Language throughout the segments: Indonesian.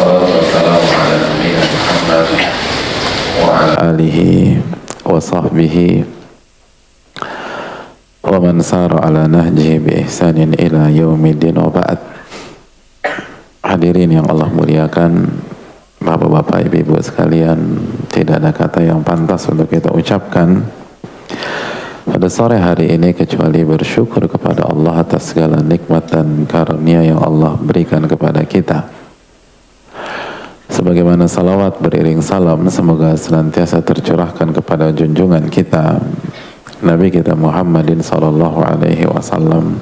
wassalatu wassalamu ala nabiyyina Muhammad wa ala alihi wa sahbihi wa man sara ala nahjihi bi ihsanin ila yaumiddin wa ba'd. Hadirin yang Allah muliakan, bapak-bapak, ibu-ibu sekalian, tidak ada kata yang pantas untuk kita ucapkan pada sore hari ini kecuali bersyukur kepada Allah atas segala nikmat dan karunia yang Allah berikan kepada kita. Sebagaimana salawat beriring salam semoga senantiasa tercurahkan kepada junjungan kita Nabi kita Muhammadin sallallahu alaihi wasallam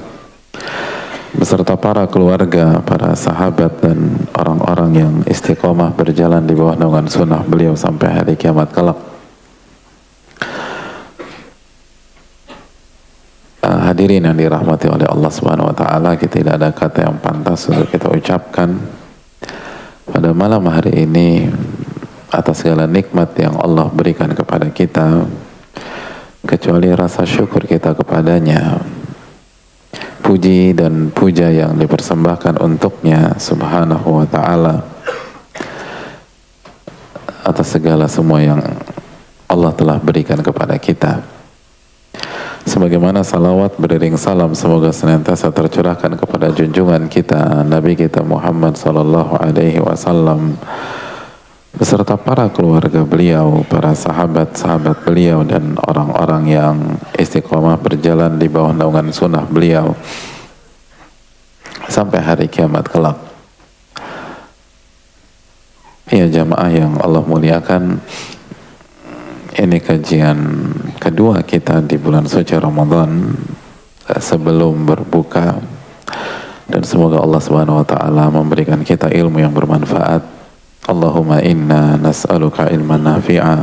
beserta para keluarga, para sahabat dan orang-orang yang istiqomah berjalan di bawah naungan sunnah beliau sampai hari kiamat kelak. Hadirin yang dirahmati oleh Allah Subhanahu wa taala, kita tidak ada kata yang pantas untuk kita ucapkan pada malam hari ini atas segala nikmat yang Allah berikan kepada kita kecuali rasa syukur kita kepadanya, puji dan puja yang dipersembahkan untuknya subhanahu wa ta'ala atas segala semua yang Allah telah berikan kepada kita. Sebagaimana salawat beriring salam semoga senantiasa tercurahkan kepada junjungan kita Nabi kita Muhammad sallallahu alaihi wasallam beserta para keluarga beliau, para sahabat-sahabat beliau dan orang-orang yang istiqomah berjalan di bawah naungan sunnah beliau sampai hari kiamat kelak. Ya jamaah yang Allah muliakan, ini kajian kedua kita di bulan suci Ramadan sebelum berbuka, dan semoga Allah Subhanahu wa taala memberikan kita ilmu yang bermanfaat. Allahumma inna nas'aluka ilman nafi'a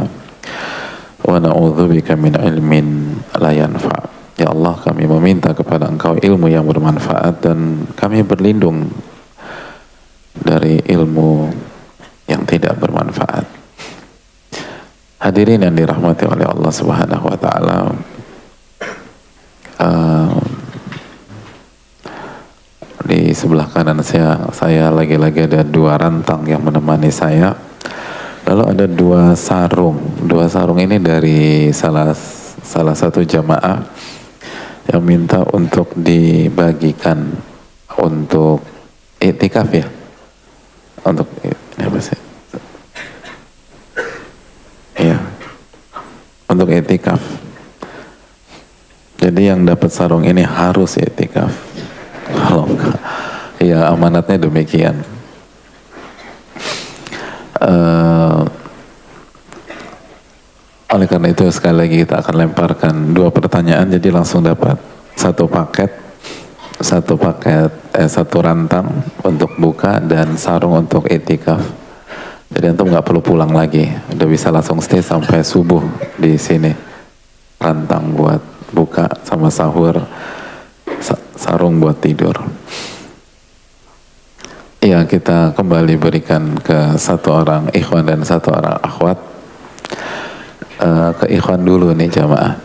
wa na'udzubika min ilmin la yanfa'. Ya Allah, kami meminta kepada Engkau ilmu yang bermanfaat dan kami berlindung dari ilmu yang tidak bermanfaat. Hadirin yang dirahmati oleh Allah Subhanahu wa taala, di sebelah kanan saya lagi-lagi ada dua rantang yang menemani saya. Lalu ada dua sarung. Dua sarung ini dari salah satu jamaah yang minta untuk dibagikan untuk iktikaf ya. Untuk ini apa sih? Ya, untuk i'tikaf. Jadi yang dapat sarung ini harus i'tikaf. Kalau enggak, ya amanatnya demikian. Oleh karena itu sekali lagi kita akan lemparkan dua pertanyaan, jadi langsung dapat satu rantang untuk buka dan sarung untuk i'tikaf. Jadi antum nggak perlu pulang lagi, udah bisa langsung stay sampai subuh di sini. Rantang buat buka sama sahur, sarung buat tidur. Ya, kita kembali berikan ke satu orang ikhwan dan satu orang akhwat. Ke ikhwan dulu nih jamaah.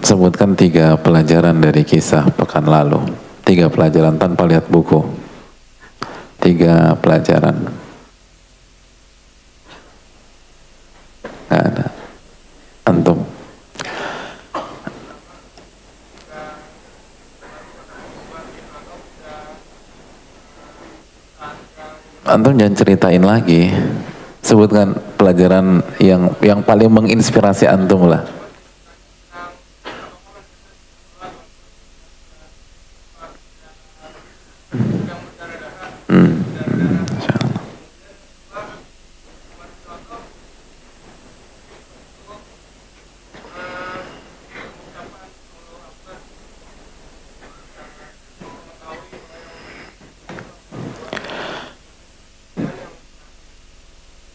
Sebutkan 3 pelajaran dari kisah pekan lalu. 3 pelajaran tanpa lihat buku. 3 pelajaran. Nggak ada. Antum. Antum jangan ceritain lagi. Sebutkan pelajaran yang paling menginspirasi antum lah.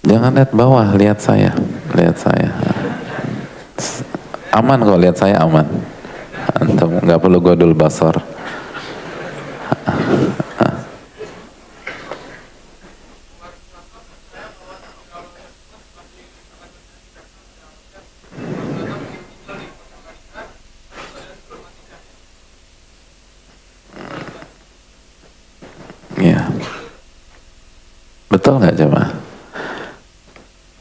Jangan lihat bawah, lihat saya. Aman kok, lihat saya aman. Antum nggak perlu godul basar. Ya. Betul nggak jemaah?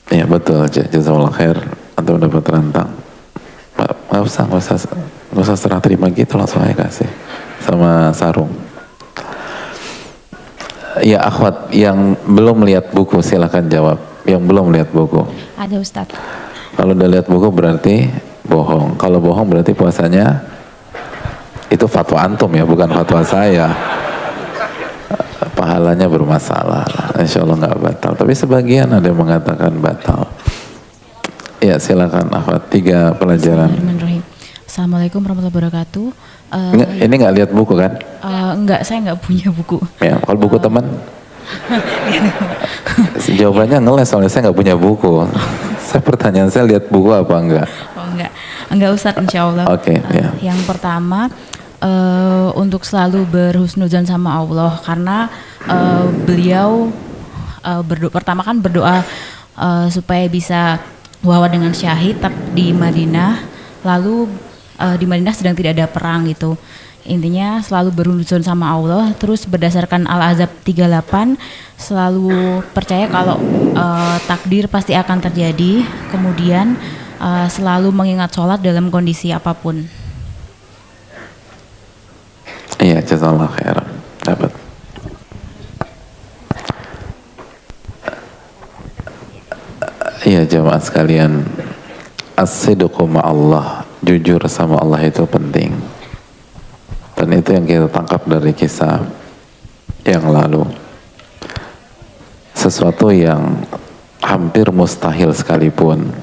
Ya betul, jazakallah khair. Atau dapat rantang. Nggak usah serah terima gitu, langsung aja kasih sama sarung. Ya akhwat, yang belum lihat buku silakan jawab. Yang belum lihat buku. Ada Ustadz. Kalau udah lihat buku berarti bohong. Kalau bohong berarti puasanya itu fatwa antum ya, bukan fatwa saya. Pahalanya bermasalah. Insya Allah nggak batal. Tapi sebagian ada yang mengatakan batal. Ya silakan akhwat, 3 pelajaran. Bismillahirrahmanirrahim. Assalamualaikum warahmatullahi wabarakatuh. Ini nggak lihat buku kan? Enggak, saya nggak punya buku. Ya, kalau buku teman? Jawabannya ngeles, soalnya saya nggak punya buku. Saya pertanyaan saya lihat buku apa enggak? Oh enggak Ustadz, insya Allah. Oke, ya. Yang pertama, untuk selalu berhusnuzan sama Allah, karena beliau pertama kan berdoa supaya bisa wafat dengan syahid di Madinah, lalu di Madinah sedang tidak ada perang gitu. Intinya selalu berhusnuzan sama Allah, terus berdasarkan Al-Ahzab 38 selalu percaya kalau takdir pasti akan terjadi, kemudian selalu mengingat sholat dalam kondisi apapun. Iya, jazakallah khairan. Dapat. Iya jemaah sekalian, as-sidqu ma'allah, jujur sama Allah itu penting. Dan itu yang kita tangkap dari kisah yang lalu. Sesuatu yang hampir mustahil sekalipun,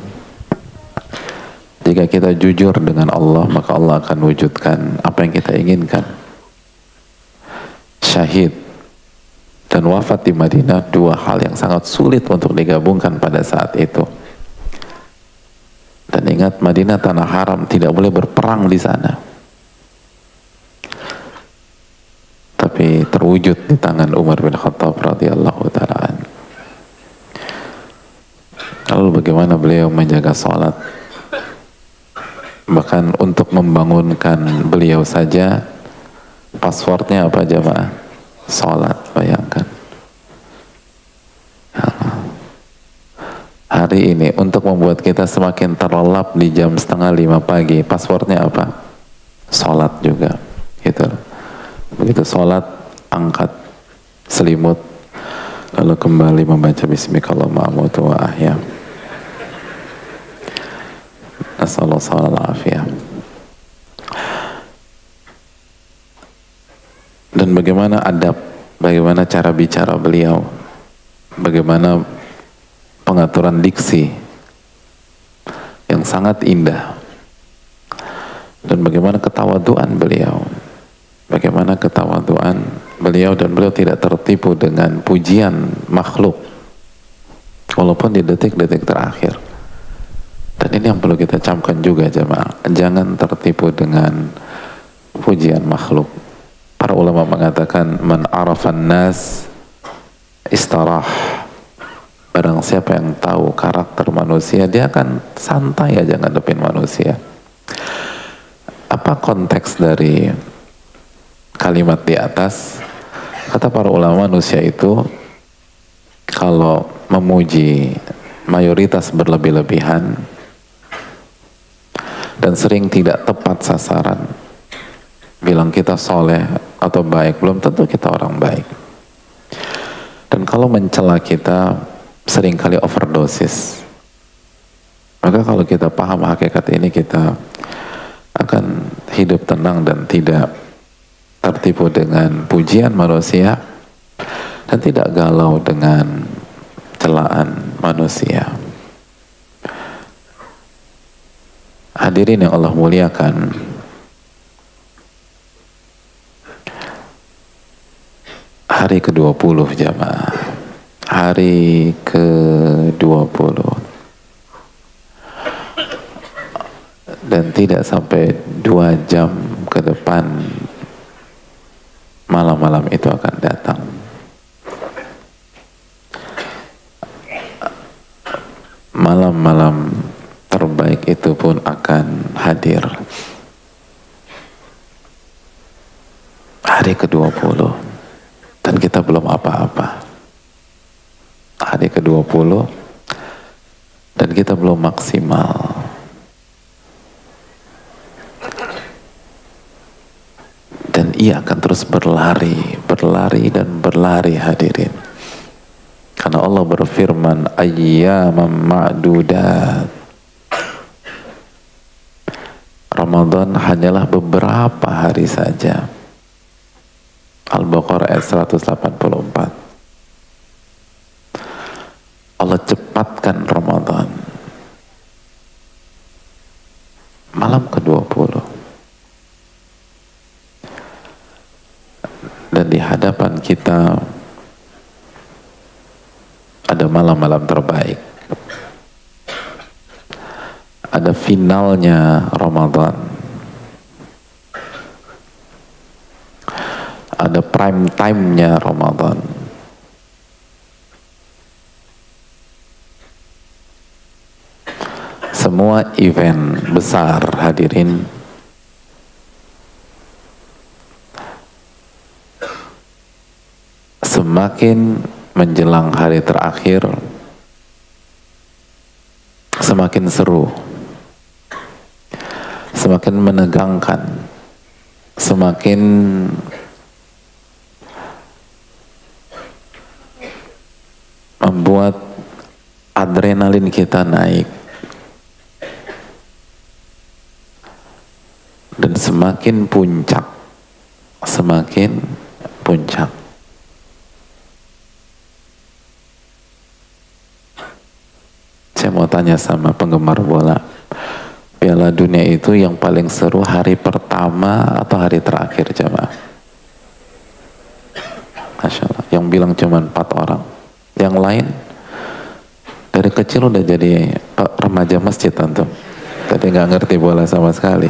jika kita jujur dengan Allah, maka Allah akan wujudkan apa yang kita inginkan. Syahid dan wafat di Madinah, 2 hal yang sangat sulit untuk digabungkan pada saat itu. Dan ingat, Madinah tanah haram, tidak boleh berperang di sana. Tapi terwujud di tangan Umar bin Khattab radhiyallahu ta'ala. Lalu bagaimana beliau menjaga sholat? Bahkan untuk membangunkan beliau saja, passwordnya apa jemaah? Sholat, bayangkan. Hari ini untuk membuat kita semakin terlelap di jam 4:30 pagi, passwordnya apa? Sholat juga, gitu. Begitu sholat, angkat selimut, lalu kembali membaca Bismillahirrahmanirrahim wa ahya. Nasallallahu alaihi. Dan bagaimana adab, bagaimana cara bicara beliau, bagaimana pengaturan diksi yang sangat indah, dan bagaimana ketawaduan beliau. Bagaimana ketawaduan beliau, dan beliau tidak tertipu dengan pujian makhluk walaupun di detik-detik terakhir. Dan ini yang perlu kita camkan juga jemaah, jangan tertipu dengan pujian makhluk. Para ulama mengatakan, man arafan nas istarah, barang siapa yang tahu karakter manusia, dia akan santai aja ngadepin manusia. Apa konteks dari kalimat di atas? Kata para ulama, manusia itu kalau memuji mayoritas berlebih-lebihan dan sering tidak tepat sasaran, bilang kita soleh atau baik, belum tentu kita orang baik. Dan kalau mencela kita, seringkali overdosis. Maka kalau kita paham hakikat ini, kita akan hidup tenang dan tidak tertipu dengan pujian manusia, dan tidak galau dengan celaan manusia. Hadirin yang Allah muliakan, hari ke-20 jamaah, hari ke-20, dan tidak sampai 2 jam ke depan malam-malam itu akan datang. Malam-malam terbaik itu pun akan hadir. Hari ke-20 dan kita belum apa-apa. ke-20 dan kita belum maksimal. Dan ia akan terus berlari dan berlari hadirin. Karena Allah berfirman, ayyaman ma'dudat. Ramadan hanyalah beberapa hari saja. Al-Baqarah ayat 184. Allah cepatkan Ramadan. Malam ke-20. Dan di hadapan kita ada malam-malam terbaik. Ada finalnya Ramadan. Ada prime time-nya Ramadan. Semua event besar hadirin semakin menjelang hari terakhir semakin seru, semakin menegangkan, semakin membuat adrenalin kita naik, dan semakin puncak. Saya mau tanya sama penggemar bola, Piala Dunia itu yang paling seru hari pertama atau hari terakhir, jemaah? Masya Allah, yang bilang cuma 4 orang. Yang lain dari kecil udah jadi remaja masjid antum. Tadi nggak ngerti bola sama sekali.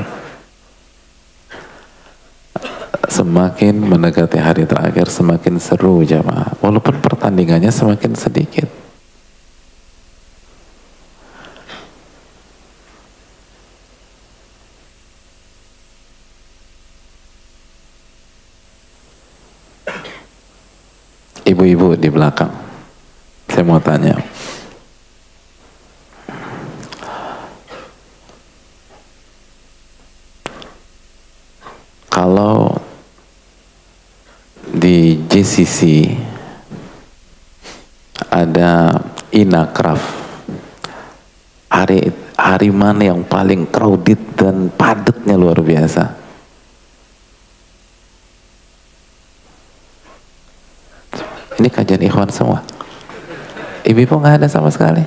Semakin mendekati hari terakhir semakin seru jemaah, walaupun pertandingannya semakin sedikit. Ibu-ibu di belakang, saya mau tanya, kalau di JCC ada Inakraf, hari mana yang paling crowded dan padatnya luar biasa? Ini kajian ikhwan semua. Ibu-ibu nggak ada sama sekali.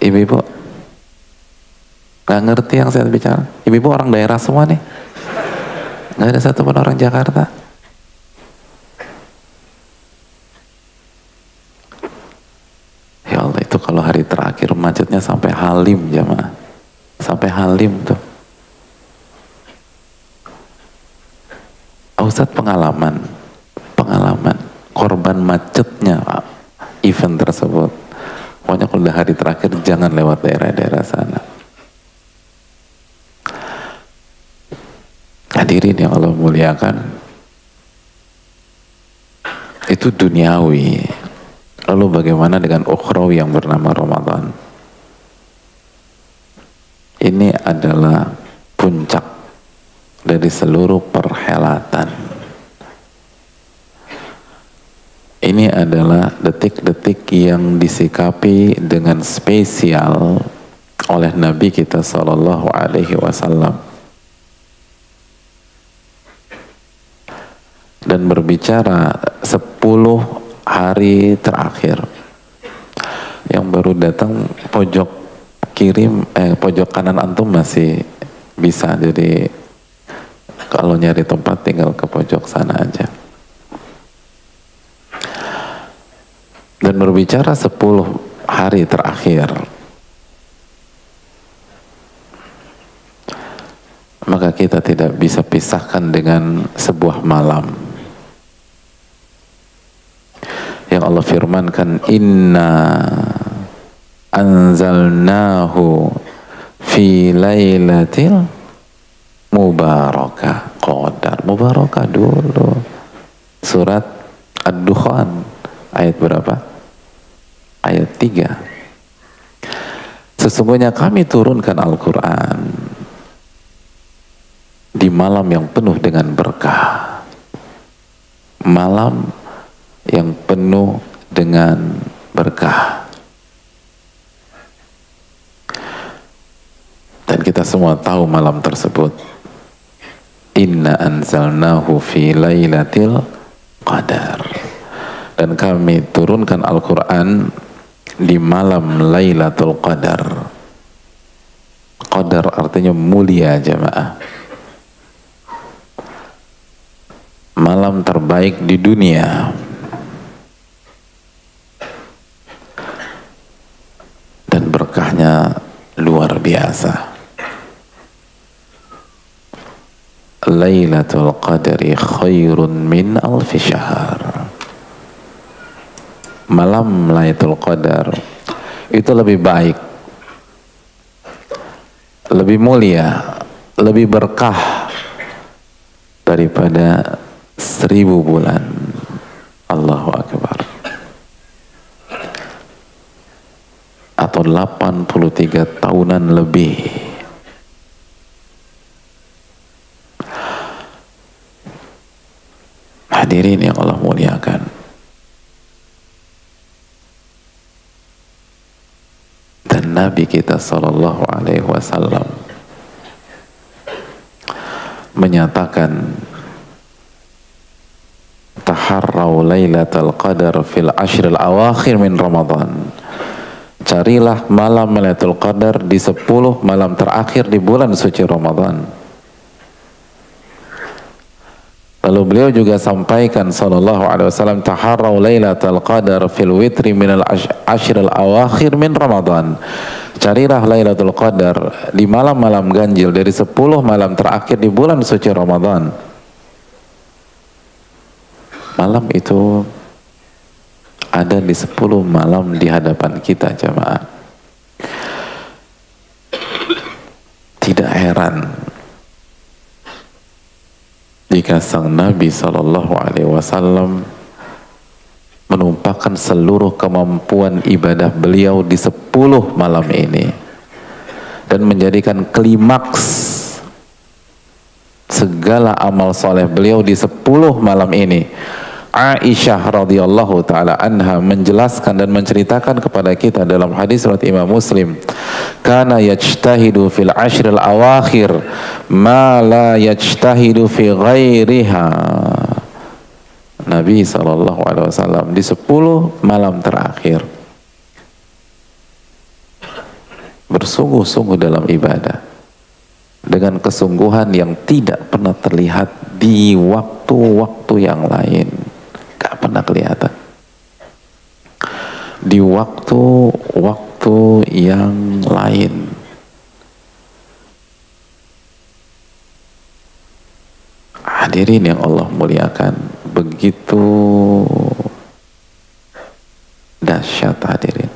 Ibu-ibu nggak ngerti yang saya bicara. Ibu-ibu orang daerah semua nih. Nggak ada satupun orang Jakarta. Ya Allah, itu kalau hari terakhir macetnya sampai Halim jamaah. Sampai Halim tuh. Ustadz pengalaman korban macetnya event tersebut. Pokoknya kalau udah hari terakhir jangan lewat daerah-daerah sana. Hadirin yang Allah muliakan, itu duniawi. Lalu bagaimana dengan ukhrawi yang bernama Ramadan? Ini adalah puncak dari seluruh perhelatan. Ini adalah detik-detik yang disikapi dengan spesial oleh Nabi kita Sallallahu Alaihi Wasallam, dan berbicara 10 hari terakhir yang baru datang. Pojok pojok kanan antum masih bisa, jadi kalau nyari tempat tinggal ke pojok sana aja. Dan berbicara 10 hari terakhir, maka kita tidak bisa pisahkan dengan sebuah malam yang Allah firmankan, inna anzalnahu fi lailatil mubarakah. Qadar mubarakah dulu, surat Ad-Dukhan ayat berapa? ayat 3. Sesungguhnya kami turunkan Al-Quran di malam yang penuh dengan berkah, malam yang penuh dengan berkah. Dan kita semua tahu malam tersebut. Inna anzalnahu fi lailatul qadar. Dan kami turunkan Al-Quran di malam Lailatul Qadar. Qadar artinya mulia, jamaah. Malam terbaik di dunia. Dan berkahnya luar biasa. Lailatul Qadari khairun min alfi syahr. Malam Lailatul Qadar itu lebih baik, lebih mulia, lebih berkah daripada 1000 bulan. Allahu Akbar. Atau 83 tahunan lebih. Hadirin yang Allah muliakan. Dan Nabi kita sallallahu alaihi wasallam menyatakan, taharrau lailatul qadar fil ashril awakhir min Ramadan. Carilah malam Lailatul Qadar di 10 malam terakhir di bulan suci Ramadan. Lalu beliau juga sampaikan sallallahu alaihi wasallam, taharrau lailatul qadar fil witri minal ashril awakhir min Ramadan. Carilah Lailatul Qadar di malam-malam ganjil dari 10 malam terakhir di bulan suci Ramadan. Malam itu ada di 10 malam di hadapan kita, jamaah. Tidak heran jika sang Nabi Sallallahu Alaihi Wasallam menumpahkan seluruh kemampuan ibadah beliau di 10 malam ini dan menjadikan klimaks segala amal soleh beliau di 10 malam ini. Aisyah radhiyallahu taala anha menjelaskan dan menceritakan kepada kita dalam hadis riwayat Imam Muslim, kana yajtahidu fil ashril awakhir ma la yajtahidu fi ghairiha. Nabi sallallahu alaihi wasallam di 10 malam terakhir bersungguh-sungguh dalam ibadah dengan kesungguhan yang tidak pernah terlihat di waktu-waktu yang lain. Gak pernah kelihatan di waktu-waktu yang lain. Hadirin yang Allah muliakan, begitu dahsyat hadirin.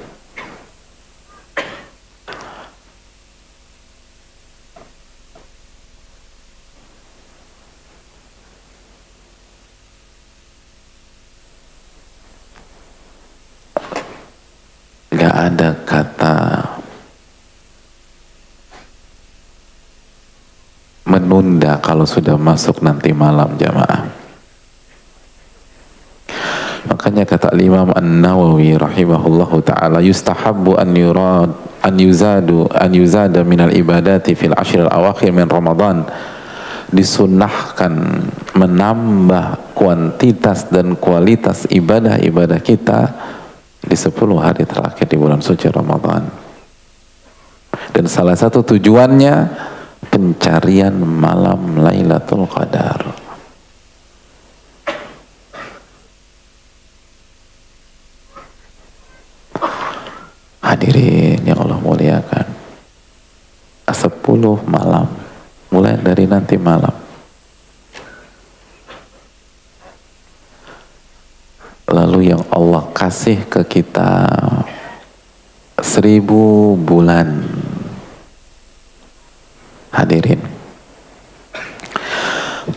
Gak ada kata menunda kalau sudah masuk nanti malam, jamaah. Makanya kata Imam An-Nawawi rahimahullahu ta'ala, yustahabbu an yuzada minal ibadati fil ashril awakhir min Ramadan. Disunnahkan menambah kuantitas dan kualitas ibadah-ibadah kita di 10 hari terakhir di bulan suci Ramadan. Dan salah satu tujuannya pencarian malam Lailatul Qadar. Hadirin yang Allah muliakan, 10 malam mulai dari nanti malam. Lalu yang Allah kasih ke kita 1000 bulan. Hadirin,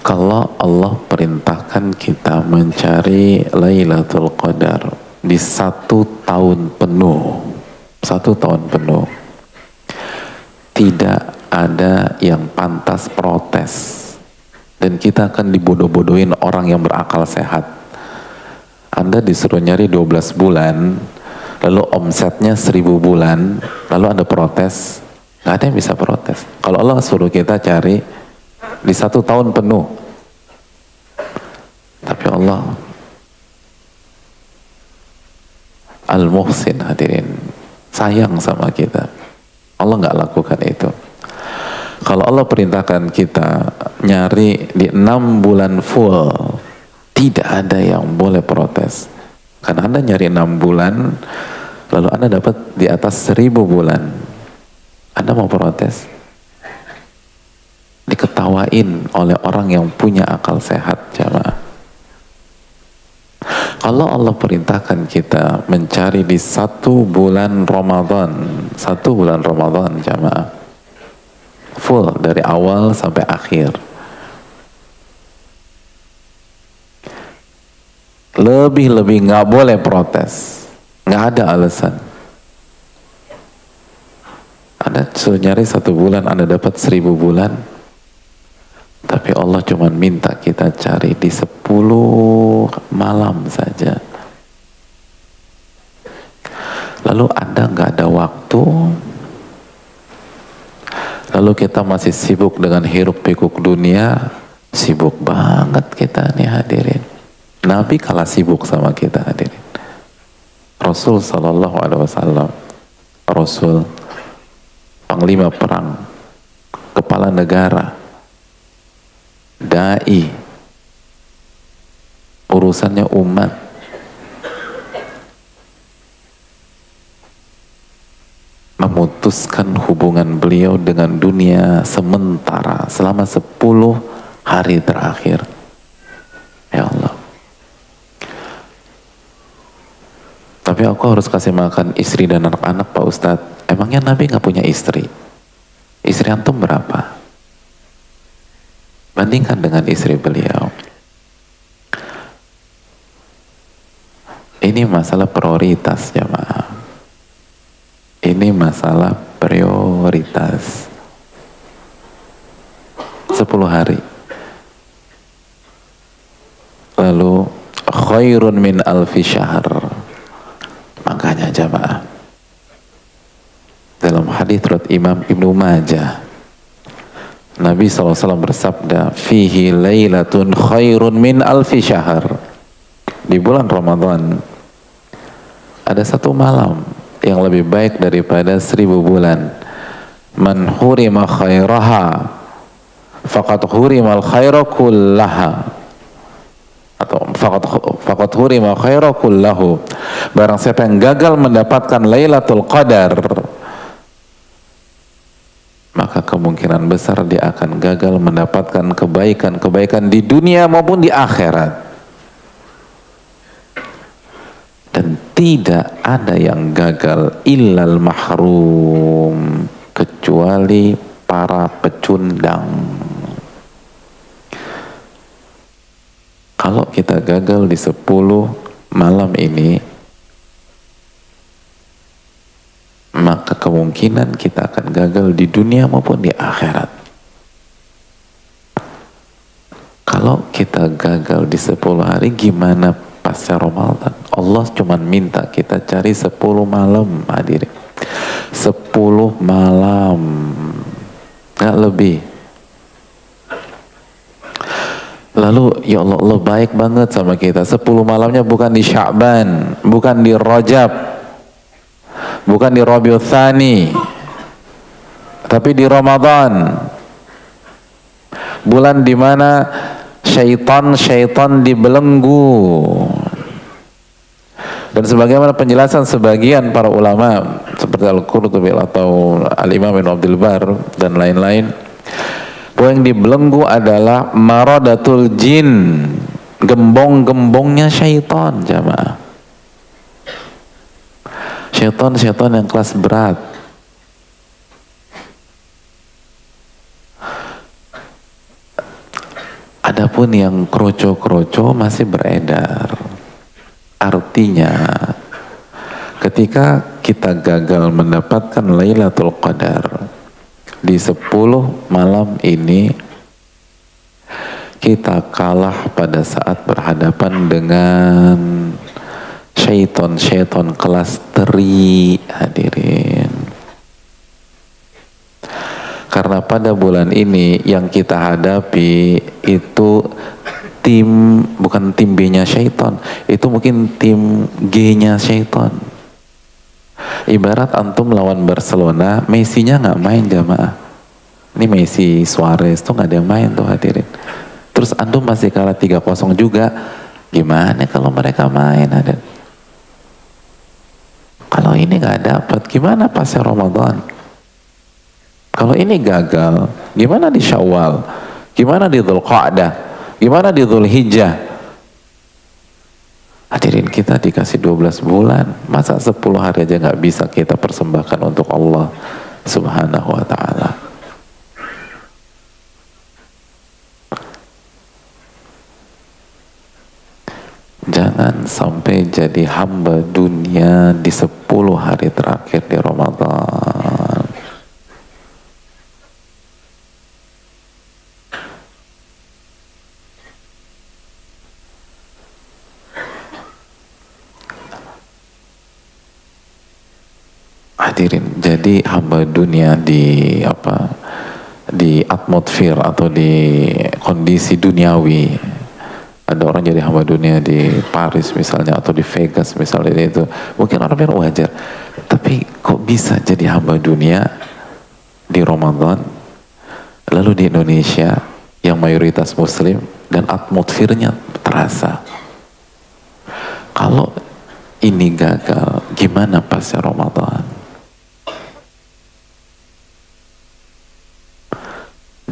kalau Allah perintahkan kita mencari Lailatul Qadar di 1 tahun penuh, 1 tahun penuh, tidak ada yang pantas protes, dan kita akan dibodoh-bodohin orang yang berakal sehat. Anda disuruh nyari 12 bulan, lalu omsetnya 1000 bulan, lalu Anda protes, nggak ada yang bisa protes. Kalau Allah suruh kita cari di 1 tahun penuh, tapi Allah Al-Muhsin, hadirin, sayang sama kita. Allah nggak lakukan itu. Kalau Allah perintahkan kita nyari di 6 bulan full, tidak ada yang boleh protes. Karena Anda nyari 6 bulan, lalu Anda dapat di atas 1000 bulan. Anda mau protes? Diketawain oleh orang yang punya akal sehat, jamaah. Kalau Allah perintahkan kita mencari di 1 bulan Ramadan, 1 bulan Ramadan, jamaah, full dari awal sampai akhir, lebih-lebih nggak boleh protes, nggak ada alasan. Anda suruh nyari 1 bulan, Anda dapat 1000 bulan, tapi Allah cuma minta kita cari di 10 malam saja. Lalu Anda nggak ada waktu, lalu kita masih sibuk dengan hiruk pikuk dunia. Sibuk banget kita nih, hadirin. Nabi kalah sibuk sama kita, hadirin. Rasul Sallallahu Alaihi Wasallam, Rasul, panglima perang, kepala negara, dai, urusannya umat, memutuskan hubungan beliau dengan dunia sementara selama 10 hari terakhir. Ya Allah, tapi aku harus kasih makan istri dan anak-anak, Pak Ustadz. Emangnya Nabi nggak punya istri? Istri antum berapa? Bandingkan dengan istri beliau. Ini masalah prioritas, jamaah. Ini masalah prioritas. 10 hari. Lalu khairun min alfi syahr. Makanya jamaah, dalam hadits riwayat Imam Ibnu Majah, Nabi SAW bersabda, fihi lailatun khairun min alfi syahr. Di bulan Ramadan ada 1 malam yang lebih baik daripada 1000 bulan. Man hurima khairaha faqad hurimal khaira kullaha, atau faqad hurima khaira kullahu. Barang siapa yang gagal mendapatkan Lailatul Qadar, maka kemungkinan besar dia akan gagal mendapatkan kebaikan-kebaikan di dunia maupun di akhirat. Dan tidak ada yang gagal illal mahrum, kecuali para pecundang. Kalau kita gagal di 10 malam ini, maka kemungkinan kita akan gagal di dunia maupun di akhirat. Kalau kita gagal di 10 hari, gimana pasca Ramadan? Allah cuma minta kita cari 10 malam, hadirin. 10 malam, gak lebih. Lalu ya Allah, Allah baik banget sama kita. 10 malamnya bukan di Sya'ban, bukan di Rajab, bukan di Rabiul Tsani, tapi di Ramadan, bulan dimana syaitan dibelenggu. Dan sebagaimana penjelasan sebagian para ulama seperti Al-Qurtubi atau Al-Imam Ibn Abdul Bar dan lain-lain, bahwa yang dibelenggu adalah maradatul jin, gembong-gembongnya syaitan, jamaah. Syaitan yang kelas berat. Adapun yang kroco-kroco masih beredar. Artinya ketika kita gagal mendapatkan Lailatul Qadar di 10 malam ini, kita kalah pada saat berhadapan dengan syaiton kelas teri, hadirin. Karena pada bulan ini yang kita hadapi itu bukan tim B-nya syaiton, itu mungkin tim G-nya syaiton. Ibarat antum lawan Barcelona, Messi-nya nggak main jamaah. Ini Messi, Suarez tuh nggak ada yang main tuh, hadirin. Terus antum masih kalah 3-0 juga. Gimana kalau mereka main, hadirin? Kalau ini nggak dapat, gimana pasca Ramadan? Kalau ini gagal, gimana di Syawal? Gimana di Dzulqa'dah? Gimana di Dzulhijjah? Hadirin, kita dikasih 12 bulan. Masa 10 hari aja nggak bisa kita persembahkan untuk Allah Subhanahu wa ta'ala? Jangan sampai jadi hamba dunia di 10 hari terakhir di Ramadan. Hadirin, jadi hamba dunia di atmosfer atau di kondisi duniawi. Ada orang jadi hamba dunia di Paris misalnya, atau di Vegas misalnya, itu mungkin orang bilang wajar. Tapi kok bisa jadi hamba dunia di Ramadan, lalu di Indonesia yang mayoritas Muslim dan atmosfernya terasa? Kalau ini gagal, gimana pasca Ramadan?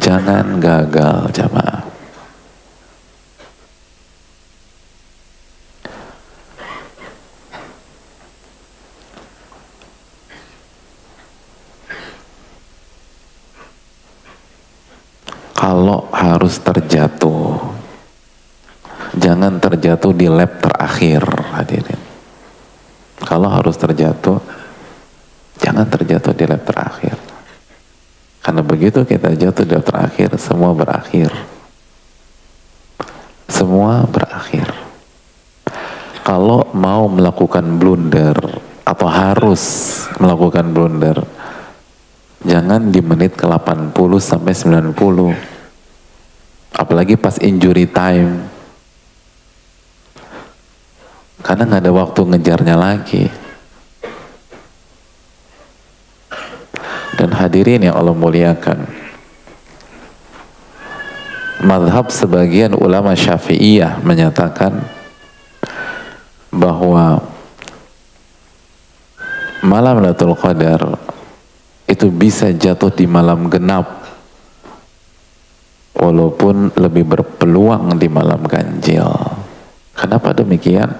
Jangan gagal, jamaah. Kalau harus terjatuh, jangan terjatuh di lap terakhir, hadirin. Kalau harus terjatuh, jangan terjatuh di lap terakhir. Karena begitu kita jatuh di lap terakhir, semua berakhir. Semua berakhir. Kalau mau melakukan blunder atau harus melakukan blunder, jangan di menit ke 80 sampai 90. Apalagi pas injury time. Karena nggak ada waktu ngejarnya lagi. Dan hadirin yang Allah muliakan, mazhab sebagian ulama Syafi'iyah menyatakan bahwa malam Lailatul Qadar itu bisa jatuh di malam genap, walaupun lebih berpeluang di malam ganjil. Kenapa demikian?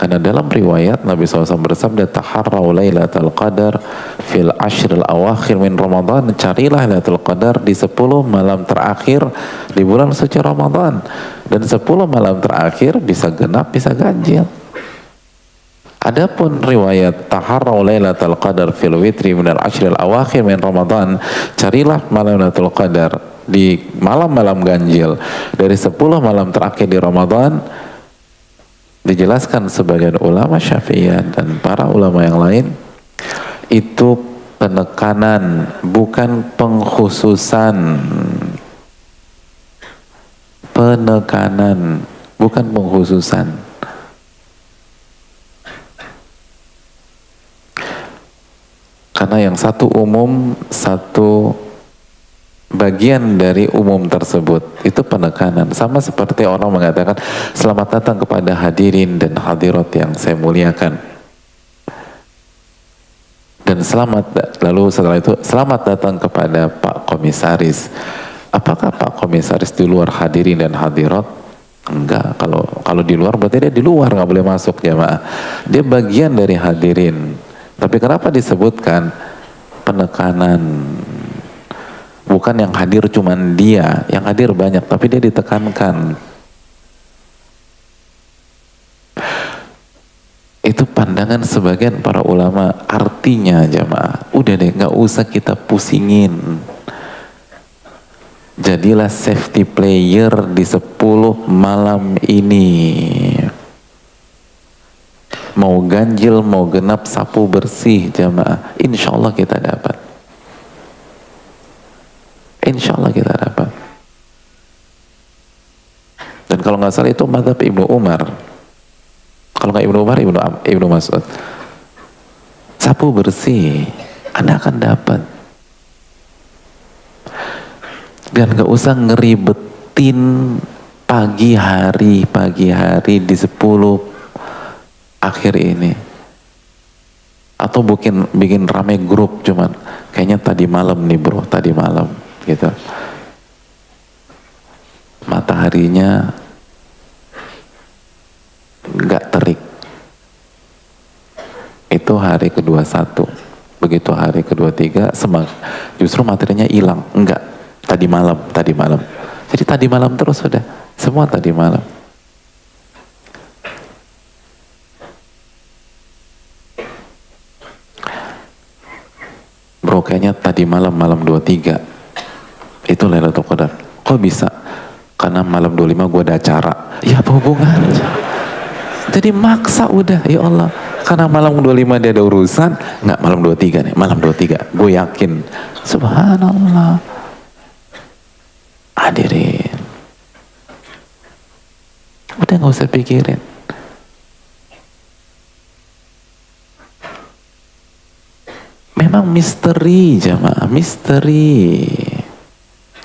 Karena dalam riwayat Nabi SAW bersabda, taharrau lailatul qadar fil ashril awakhir min Ramadan, carilah Lailatul Qadar di 10 malam terakhir di bulan suci Ramadan. Dan 10 malam terakhir bisa genap, bisa ganjil. Adapun riwayat taharrau lailatul qadar fil witri min al-ashril awakhir min Ramadan, carilah malam Lailatul Qadar di malam-malam ganjil dari 10 malam terakhir di Ramadan. Dijelaskan sebagian ulama Syafi'iyah dan para ulama yang lain, itu penekanan, bukan pengkhususan. Penekanan, bukan pengkhususan. Karena yang satu umum, satu bagian dari umum tersebut, itu penekanan. Sama seperti orang mengatakan selamat datang kepada hadirin dan hadirat yang saya muliakan, dan lalu setelah itu selamat datang kepada Pak Komisaris. Apakah Pak Komisaris di luar hadirin dan hadirat? Enggak. Kalau di luar berarti dia di luar, nggak boleh masuk jamaah. Dia bagian dari hadirin. Tapi kenapa disebutkan penekanan? Bukan yang hadir cuman dia, yang hadir banyak, tapi dia ditekankan. Itu pandangan sebagian para ulama. Artinya jamaah, udah deh, nggak usah kita pusingin. Jadilah safety player di 10 malam ini. Mau ganjil, mau genap, sapu bersih jamaah. Insya Allah kita dapat. Insya Allah kita dapat. Dan kalau nggak salah itu mazhab Ibnu Umar. Kalau nggak Ibnu Umar, Ibnu Mas'ud. Sapu bersih, Anda akan dapat. Dan gak usah ngeribetin pagi hari di 10 akhir ini. Atau bikin rame grup cuman, kayaknya tadi malam nih bro, tadi malam gitu. Mataharinya gak terik. Itu hari ke-21. Begitu hari ke-23 justru materinya hilang. Enggak. Tadi malam. Jadi tadi malam terus sudah. Semua tadi malam. Bro, kayaknya tadi malam 23. Itu Lailatul Qadar. Kok bisa? Karena malam 25 gue ada acara. Ya apa hubungannya? Jadi maksa udah, ya Allah. Karena malam 25 dia ada urusan. Enggak, malam 23 nih. Malam 23. Gue yakin. Subhanallah. Hadirin, udah gak usah pikirin. Memang misteri jamaah, misteri.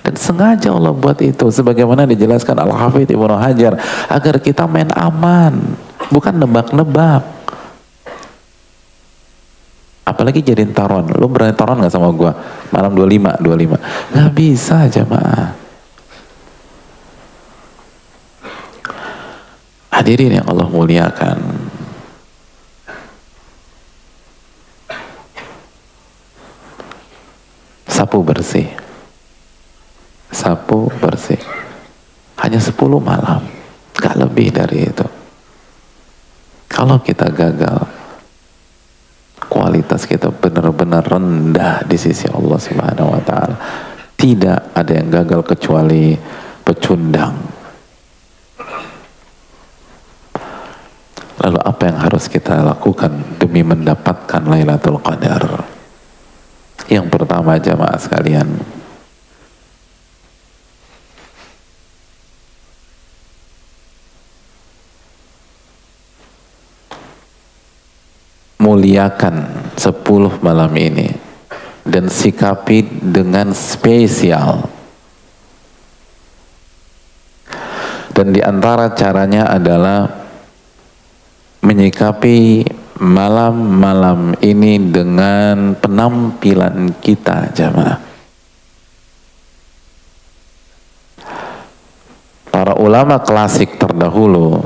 Dan sengaja Allah buat itu, sebagaimana dijelaskan Al-Hafidz Ibnu Hajar, agar kita main aman, bukan nebak-nebak. Apalagi jadiin taruhan. Lu berani taruhan gak sama gua? Malam 25. Gak bisa jamaah. Hadirin yang Allah muliakan. Sapu bersih. Hanya 10 malam. Gak lebih dari itu. Kalau kita gagal, kualitas kita benar-benar rendah di sisi Allah Subhanahu wa Ta'ala. Tidak ada yang gagal kecuali pecundang. Lalu apa yang harus kita lakukan demi mendapatkan Lailatul Qadar? Yang pertama jamaah sekalian, muliakan 10 malam ini dan sikapi dengan spesial. Dan di antara caranya adalah menyikapi malam-malam ini dengan penampilan kita jamaah. Para ulama klasik terdahulu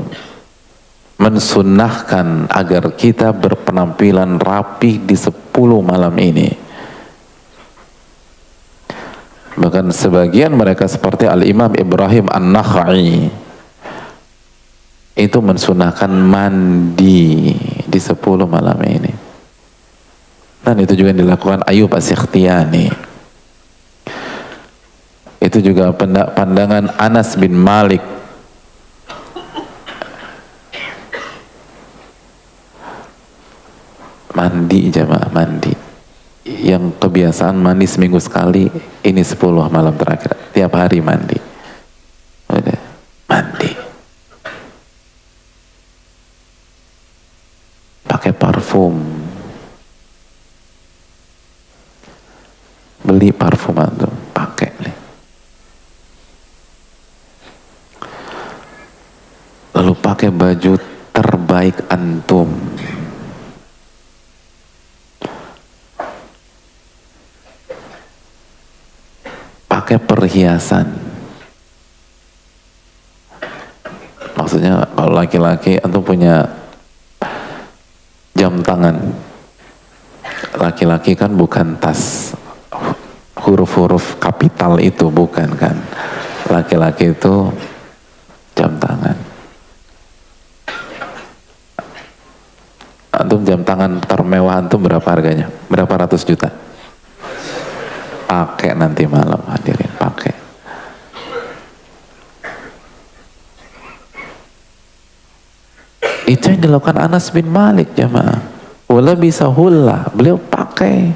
mensunnahkan agar kita berpenampilan rapi di 10 malam ini. Bahkan sebagian mereka seperti Al-Imam Ibrahim An-Nakhai itu mensunahkan mandi di 10 malam ini. Dan itu juga dilakukan Ayub As-Sikhtiyani. Itu juga pandangan Anas bin Malik. Mandi jamaah, mandi. Yang kebiasaan mandi seminggu sekali, ini 10 malam terakhir. Tiap hari mandi. Udah, mandi. Pakai parfum, beli parfum antum, pakai nih. Lalu pakai baju terbaik antum, pakai perhiasan. Maksudnya kalau laki-laki antum punya jam tangan. Laki-laki kan bukan tas huruf-huruf kapital itu, bukan kan. Laki-laki itu jam tangan. Antum jam tangan termewah antum berapa harganya? Berapa ratus juta? Pakai nanti malam hadirin, pakai. Itu yang dilakukan Anas bin Malik jamaah. Wala bisa hula, beliau pakai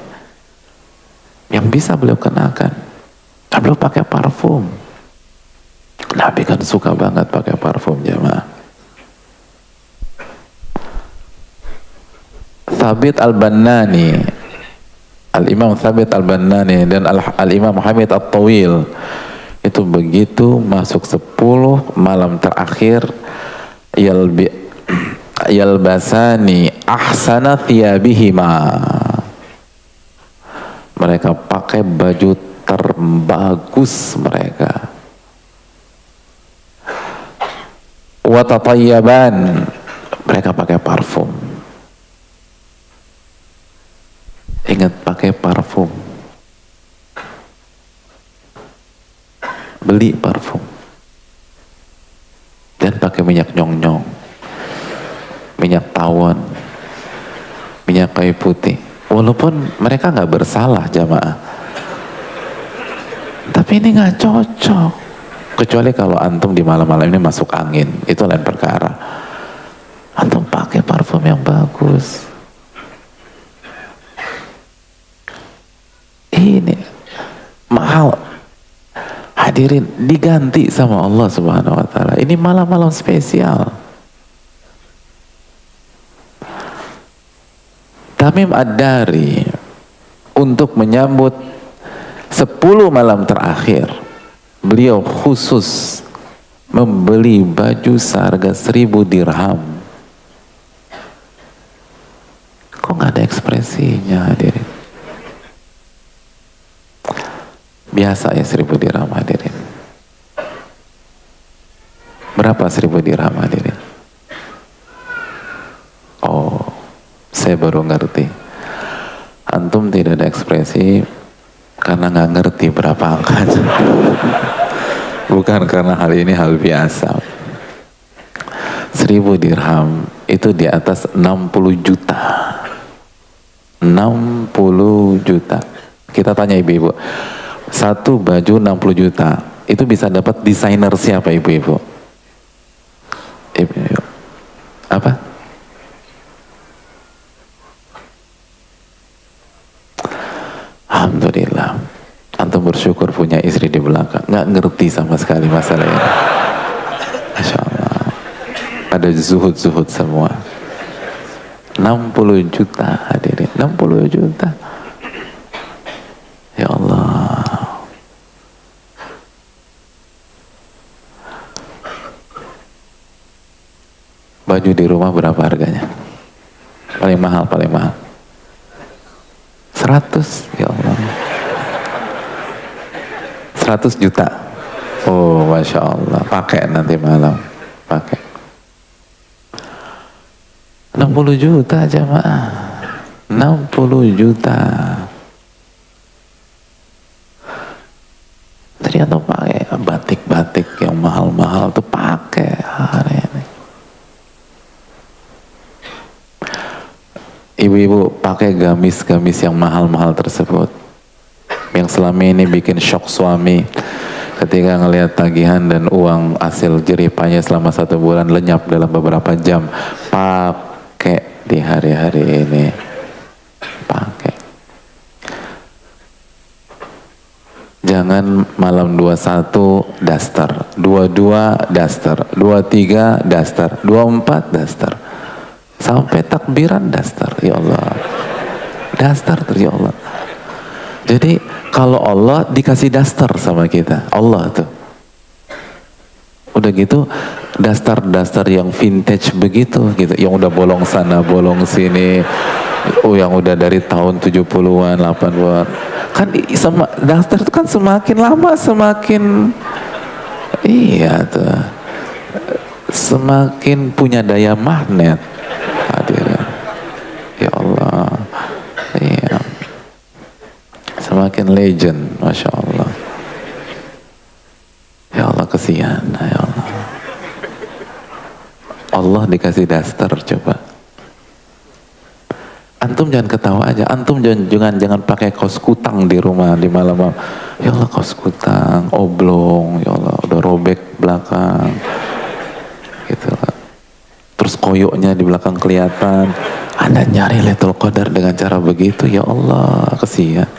yang bisa beliau kenakan. Dan beliau pakai parfum. Nabi kan suka banget pakai parfum jamaah. Thabit Al-Bannani, Al-Imam Thabit Al-Bannani dan Al-Imam Hamid At-Tawil itu begitu masuk 10 malam terakhir yalbasani ahsana thiyabihima, mereka pakai baju terbagus mereka, watatayyaban, mereka pakai parfum. Ingat, pakai parfum, beli parfum, dan pakai minyak nyong-nyong, minyak tawon, minyak kayu putih. Walaupun mereka nggak bersalah jamaah, tapi ini nggak cocok. Kecuali kalau antum di malam-malam ini masuk angin, itu lain perkara. Antum pakai parfum yang bagus. Ini mahal hadirin, diganti sama Allah Subhanahu wa ta'ala. Ini malam-malam spesial. Tamim Ad-Dari untuk menyambut 10 malam terakhir, beliau khusus membeli baju seharga 1000 dirham. Kok nggak ada ekspresinya hadirin? Biasa ya 1000 dirham hadirin. Berapa 1000 dirham hadirin? Oh, saya baru ngerti. Antum tidak ada ekspresi karena nggak ngerti berapa angkanya. Bukan karena hal ini hal biasa. 1000 dirham itu di atas 60 juta. 60 juta. Kita tanya ibu-ibu, satu baju 60 juta itu bisa dapat desainer siapa ibu-ibu? Ibu-ibu apa? Alhamdulillah, antum bersyukur punya istri di belakang nggak ngerti sama sekali masalah ini. Masya Allah, pada zuhud semua. 60 juta hadirin, 60 juta. Ya Allah. Baju di rumah berapa harganya? Paling mahal, 100, ya Allah. 100 juta. Oh, Masya Allah. Pakai nanti malam. Pakai. 60 juta jamaah. 60 juta. Tadi atau pakai batik-batik yang mahal-mahal tuh pakai hari ini. Ibu-ibu pakai gamis-gamis yang mahal-mahal tersebut, yang selama ini bikin shock suami ketika ngelihat tagihan dan uang hasil jeripahnya selama 1 bulan lenyap dalam beberapa jam. Pakai di hari-hari ini, pakai. Jangan malam 21 daster, 22 daster, 23 daster, 24 daster, sampai takbiran daster. Ya Allah, daster terus ya Allah. Jadi kalau Allah dikasih daster sama kita, Allah tuh udah gitu daster yang vintage begitu gitu, yang udah bolong sana bolong sini, yang udah dari tahun 70-an 80-an. Kan sama daster itu kan semakin lama semakin iya tuh, semakin punya daya magnet hadirin. Ya Allah, iya, semakin legend, Masya Allah. Ya Allah, kesian, ya Allah. Allah dikasih daster coba. Antum jangan ketawa aja, antum jangan pakai kaos kutang di rumah di malam. Ya Allah, kaos kutang, oblong, ya Allah udah robek belakang, gitu lah. Terus koyoknya di belakang kelihatan. Anda nyari Lailatul Qadar dengan cara begitu, ya Allah, kesian.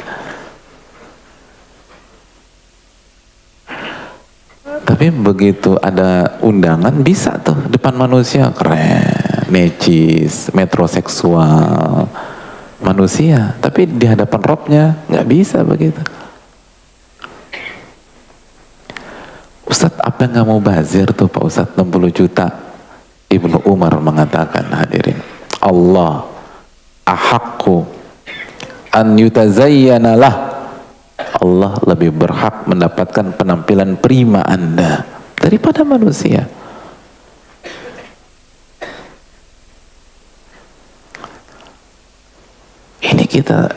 Tapi begitu ada undangan bisa tuh depan manusia keren, necis, metroseksual, manusia. Tapi di hadapan Robnya nggak bisa begitu. Ustadz, apa nggak mau bazir tuh Pak Ustadz 60 juta? Ibnu Umar mengatakan, hadirin, Allah ahaqqu an yutazayyana lah. Allah lebih berhak mendapatkan penampilan prima Anda daripada manusia. Ini kita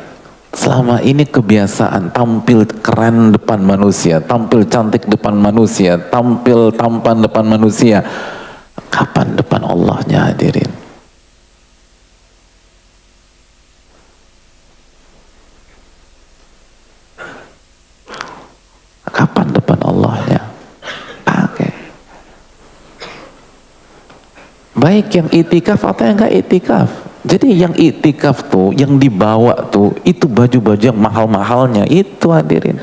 selama ini kebiasaan tampil keren depan manusia, tampil cantik depan manusia, tampil tampan depan manusia. Kapan depan Allahnya, hadirin? Kapan depan Allahnya? Pakai. Baik yang itikaf atau yang gak itikaf. Jadi yang itikaf tuh, yang dibawa tuh, itu baju-baju yang mahal-mahalnya, itu hadirin.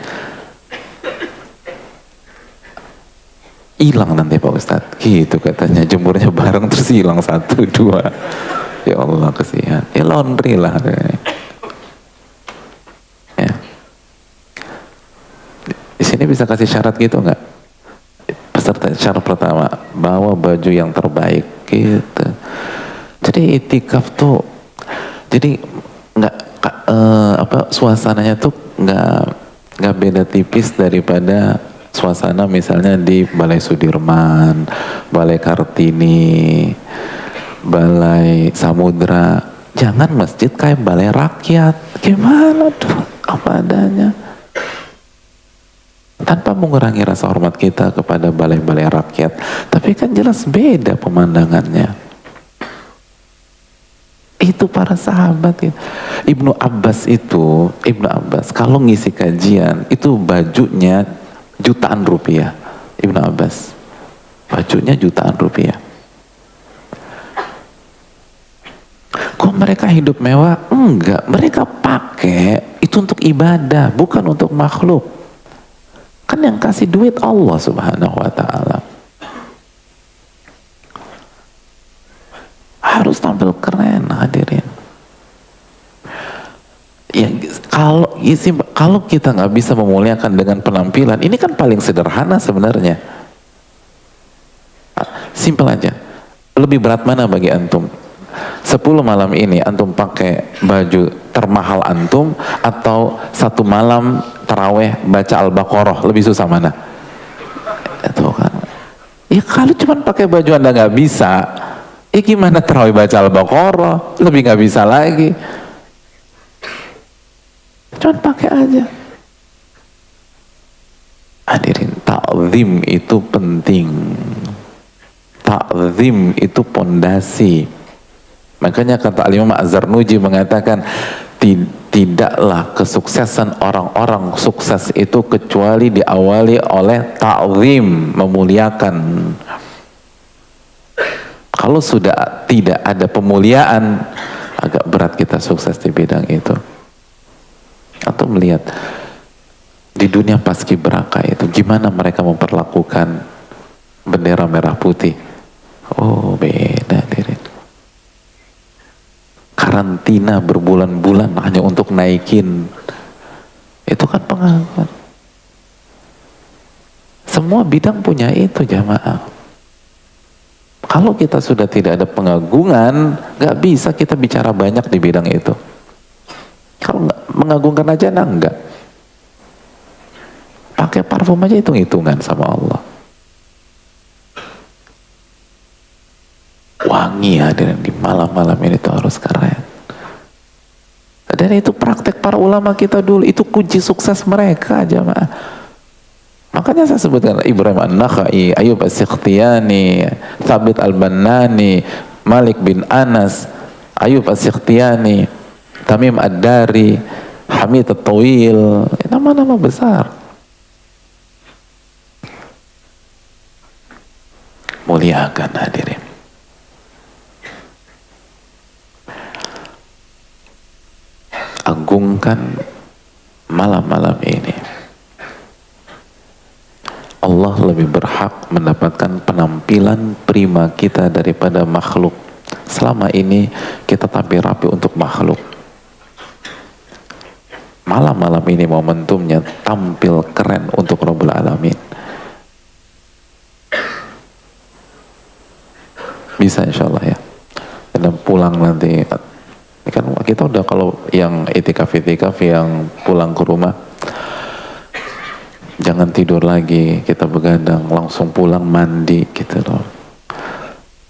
Hilang nanti Pak Ustadz, gitu katanya, jemurnya bareng terus hilang 1, 2. Ya Allah, kesian. Ya laundry lah. Ya. Di sini bisa kasih syarat gitu nggak? Peserta syarat pertama, bawa baju yang terbaik, gitu. Jadi itikaf tuh, jadi nggak suasananya tuh nggak beda tipis daripada suasana misalnya di Balai Sudirman, Balai Kartini, Balai Samudra. Jangan masjid kayak balai rakyat. Gimana tuh? Apa adanya. Tanpa mengurangi rasa hormat kita kepada balai-balai rakyat. Tapi kan jelas beda pemandangannya. Itu para sahabat. Ibnu Abbas kalau ngisi kajian, itu bajunya jutaan rupiah. Ibnu Abbas bajunya jutaan rupiah. Kok mereka hidup mewah? Enggak, mereka pakai itu untuk ibadah, bukan untuk makhluk. Kan yang kasih duit Allah Subhanahu wa ta'ala. Harus tampil keren, hadirin. Ya, kalau kita nggak bisa memuliakan dengan penampilan, ini kan paling sederhana sebenarnya. Simpel aja. Lebih berat mana bagi antum? 10 malam ini antum pakai baju termahal antum, atau 1 malam taraweh baca Al-Baqarah, lebih susah mana? Itu kan. Ya kalau cuma pakai baju Anda nggak bisa, ya gimana taraweh baca Al-Baqarah? Lebih nggak bisa lagi. Cuman pakai aja. Hadirin, ta'zim itu penting. Ta'zim itu pondasi. Makanya kata Al-Imam Az-Zarnuji mengatakan, tidaklah kesuksesan orang-orang sukses itu kecuali diawali oleh ta'zim, memuliakan. Kalau sudah tidak ada pemuliaan, agak berat kita sukses di bidang itu. Atau melihat di dunia paskibraka itu gimana mereka memperlakukan bendera merah putih. Oh, beda diri. Karantina berbulan-bulan hanya untuk naikin. Itu kan pengakuan. Semua bidang punya itu, jamaah. Kalau kita sudah tidak ada pengagungan, gak bisa kita bicara banyak di bidang itu. Kalau nggak mengagungkan aja, enggak. Pakai parfum aja hitung-hitungan sama Allah. Wangi ya, dan di malam-malam ini tuh harus keren. Dan itu praktek para ulama kita dulu, itu kunci sukses mereka, jamaah. Makanya saya sebutkan Ibrahim An-Nakhai, Ayub As-Sikhtiyani, Thabit Al-Bannani, Malik bin Anas, Ayub As-Sikhtiyani. Tamim Ad-Dari, Hamid At-Tawil, nama-nama besar. Muliakan hadirin. Agungkan malam-malam ini. Allah lebih berhak mendapatkan penampilan prima kita daripada makhluk. Selama ini kita tampil rapi untuk makhluk. Malam-malam ini momentumnya tampil keren untuk Rabbul Alamin. Bisa insyaallah ya. Dan pulang nanti, kan kita udah, kalau yang itikaf yang pulang ke rumah, jangan tidur lagi, kita begadang, langsung pulang mandi gitu loh.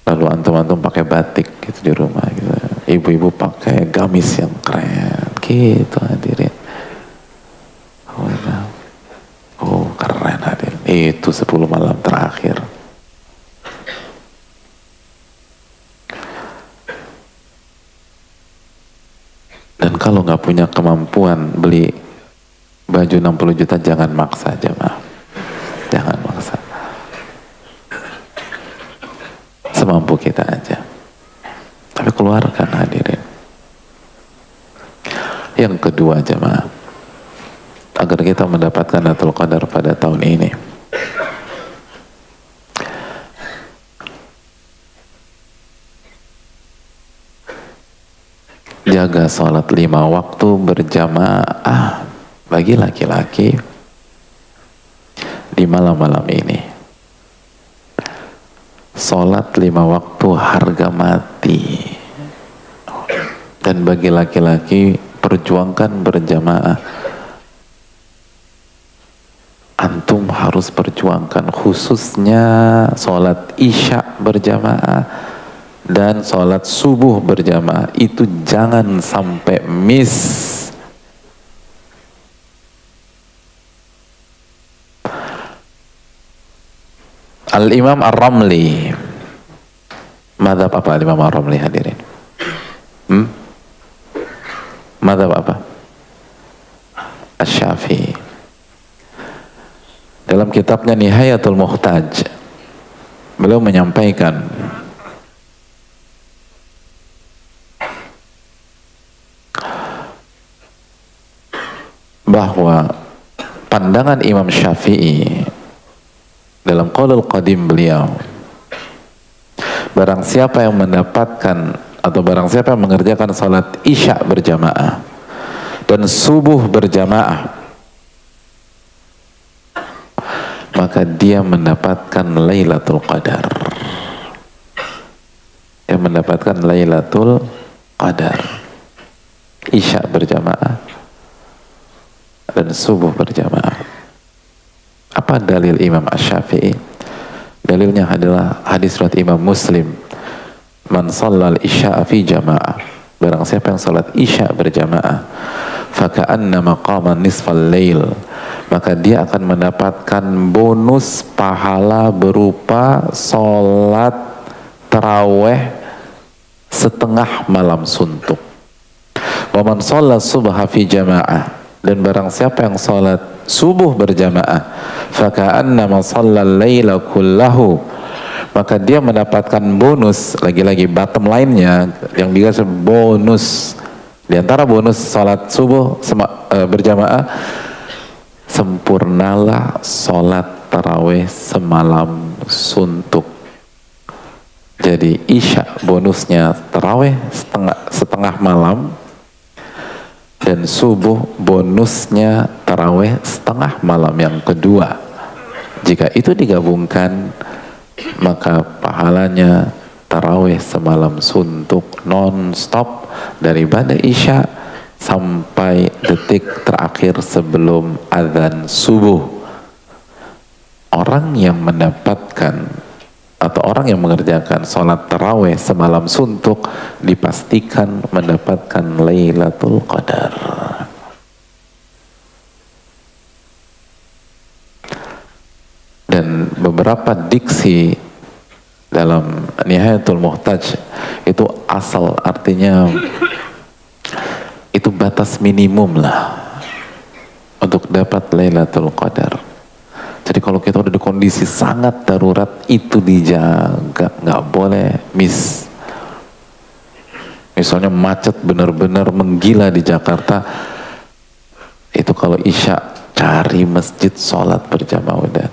Lalu antum-antum pakai batik gitu di rumah gitu. Ibu-ibu pakai gamis yang keren gitu hadirin. Oh keren hadirin. Itu 10 malam terakhir. Dan kalau nggak punya kemampuan beli baju 60 juta, jangan maksa jemaah. Jangan maksa. Semampu kita aja. Tapi keluarkan hadirin. Yang kedua jemaah, agar kita mendapatkan Lailatul Qadar pada tahun ini, jaga sholat 5 waktu berjamaah bagi laki-laki di malam-malam ini. Sholat 5 waktu harga mati. Dan bagi laki-laki, perjuangkan berjamaah. Antum harus perjuangkan, khususnya sholat isya berjamaah dan sholat subuh berjamaah. Itu jangan sampai miss. Al-Imam Ar-Ramli, madhab apa Al-Imam Ar-Ramli hadirin? Madhab apa? Asy-Syafi'i. Dalam kitabnya Nihayatul Muhtaj, beliau menyampaikan bahwa pandangan Imam Syafi'i dalam Qaulul Qadim beliau, barang siapa yang mendapatkan atau barang siapa yang mengerjakan salat isya berjamaah dan subuh berjamaah, maka dia mendapatkan Lailatul Qadar. Dia mendapatkan Lailatul Qadar. Isya berjamaah dan subuh berjamaah. Apa dalil Imam Asy-Syafi'i? Dalilnya adalah hadis riwayat Imam Muslim, man shallal isya fi jamaah, barang siapa yang salat isya berjamaah, faka'annama qama nisfal lail, maka dia akan mendapatkan bonus pahala berupa salat tarawih setengah malam suntuk. Wa man shalla subha fi jamaah, dan barang siapa yang salat subuh berjamaah, faka'annama shallal laila kullahu, maka dia mendapatkan bonus, lagi-lagi bottom line-nya yang dikasih bonus. Di antara bonus salat subuh berjamaah, sempurnalah salat tarawih semalam suntuk. Jadi isya bonusnya tarawih setengah malam, dan subuh bonusnya tarawih setengah malam yang kedua. Jika itu digabungkan, maka pahalanya tarawih semalam suntuk non-stop dari pada isya sampai detik terakhir sebelum azan subuh. Orang yang mendapatkan atau orang yang mengerjakan sholat tarawih semalam suntuk dipastikan mendapatkan Lailatul Qadar. Dan beberapa diksi dalam Nihayatul Muhtaj itu asal, artinya itu batas minimum lah untuk dapat Lailatul Qadar. Jadi kalau kita udah di kondisi sangat darurat, itu dijaga, nggak boleh miss. Misalnya macet benar-benar menggila di Jakarta, itu kalau Isya cari masjid sholat berjamaah udah.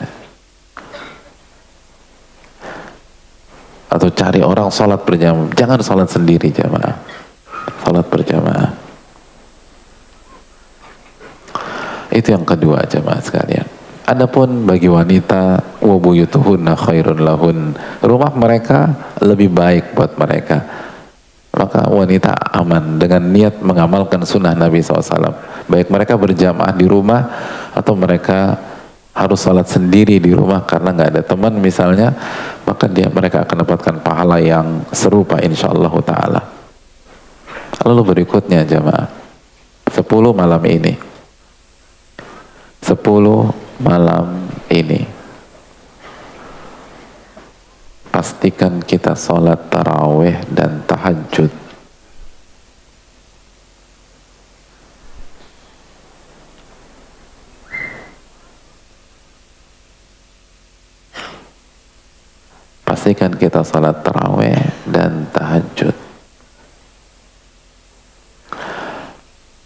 Atau cari orang sholat berjamaah, jangan sholat sendiri jamaah, sholat berjamaah. Itu yang kedua jamaah sekalian. Adapun bagi wanita, wa buyutuhunna khairun lahun, rumah mereka lebih baik buat mereka. Maka wanita aman dengan niat mengamalkan sunnah Nabi SAW. Baik mereka berjamaah di rumah atau mereka harus sholat sendiri di rumah karena nggak ada teman misalnya, maka mereka akan dapatkan pahala yang serupa insyaallah ta'ala. Lalu berikutnya jamaah, 10 malam ini, 10 malam ini pastikan kita sholat tarawih dan tahajud. Pastikan kita sholat tarawih dan tahajud,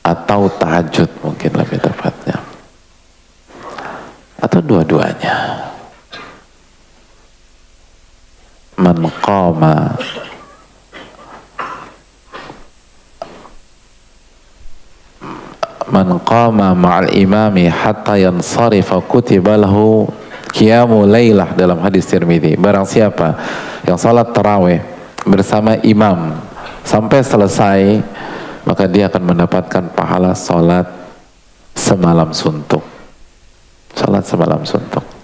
atau tahajud mungkin lebih tepatnya, atau dua-duanya. Man qama ma'al imami hatta yansarifa kutiba lahu qiyamu lailah dalam hadis Tirmidzi. Barang siapa yang salat tarawih bersama imam sampai selesai, maka dia akan mendapatkan pahala salat semalam suntuk. Salat semalam suntuk.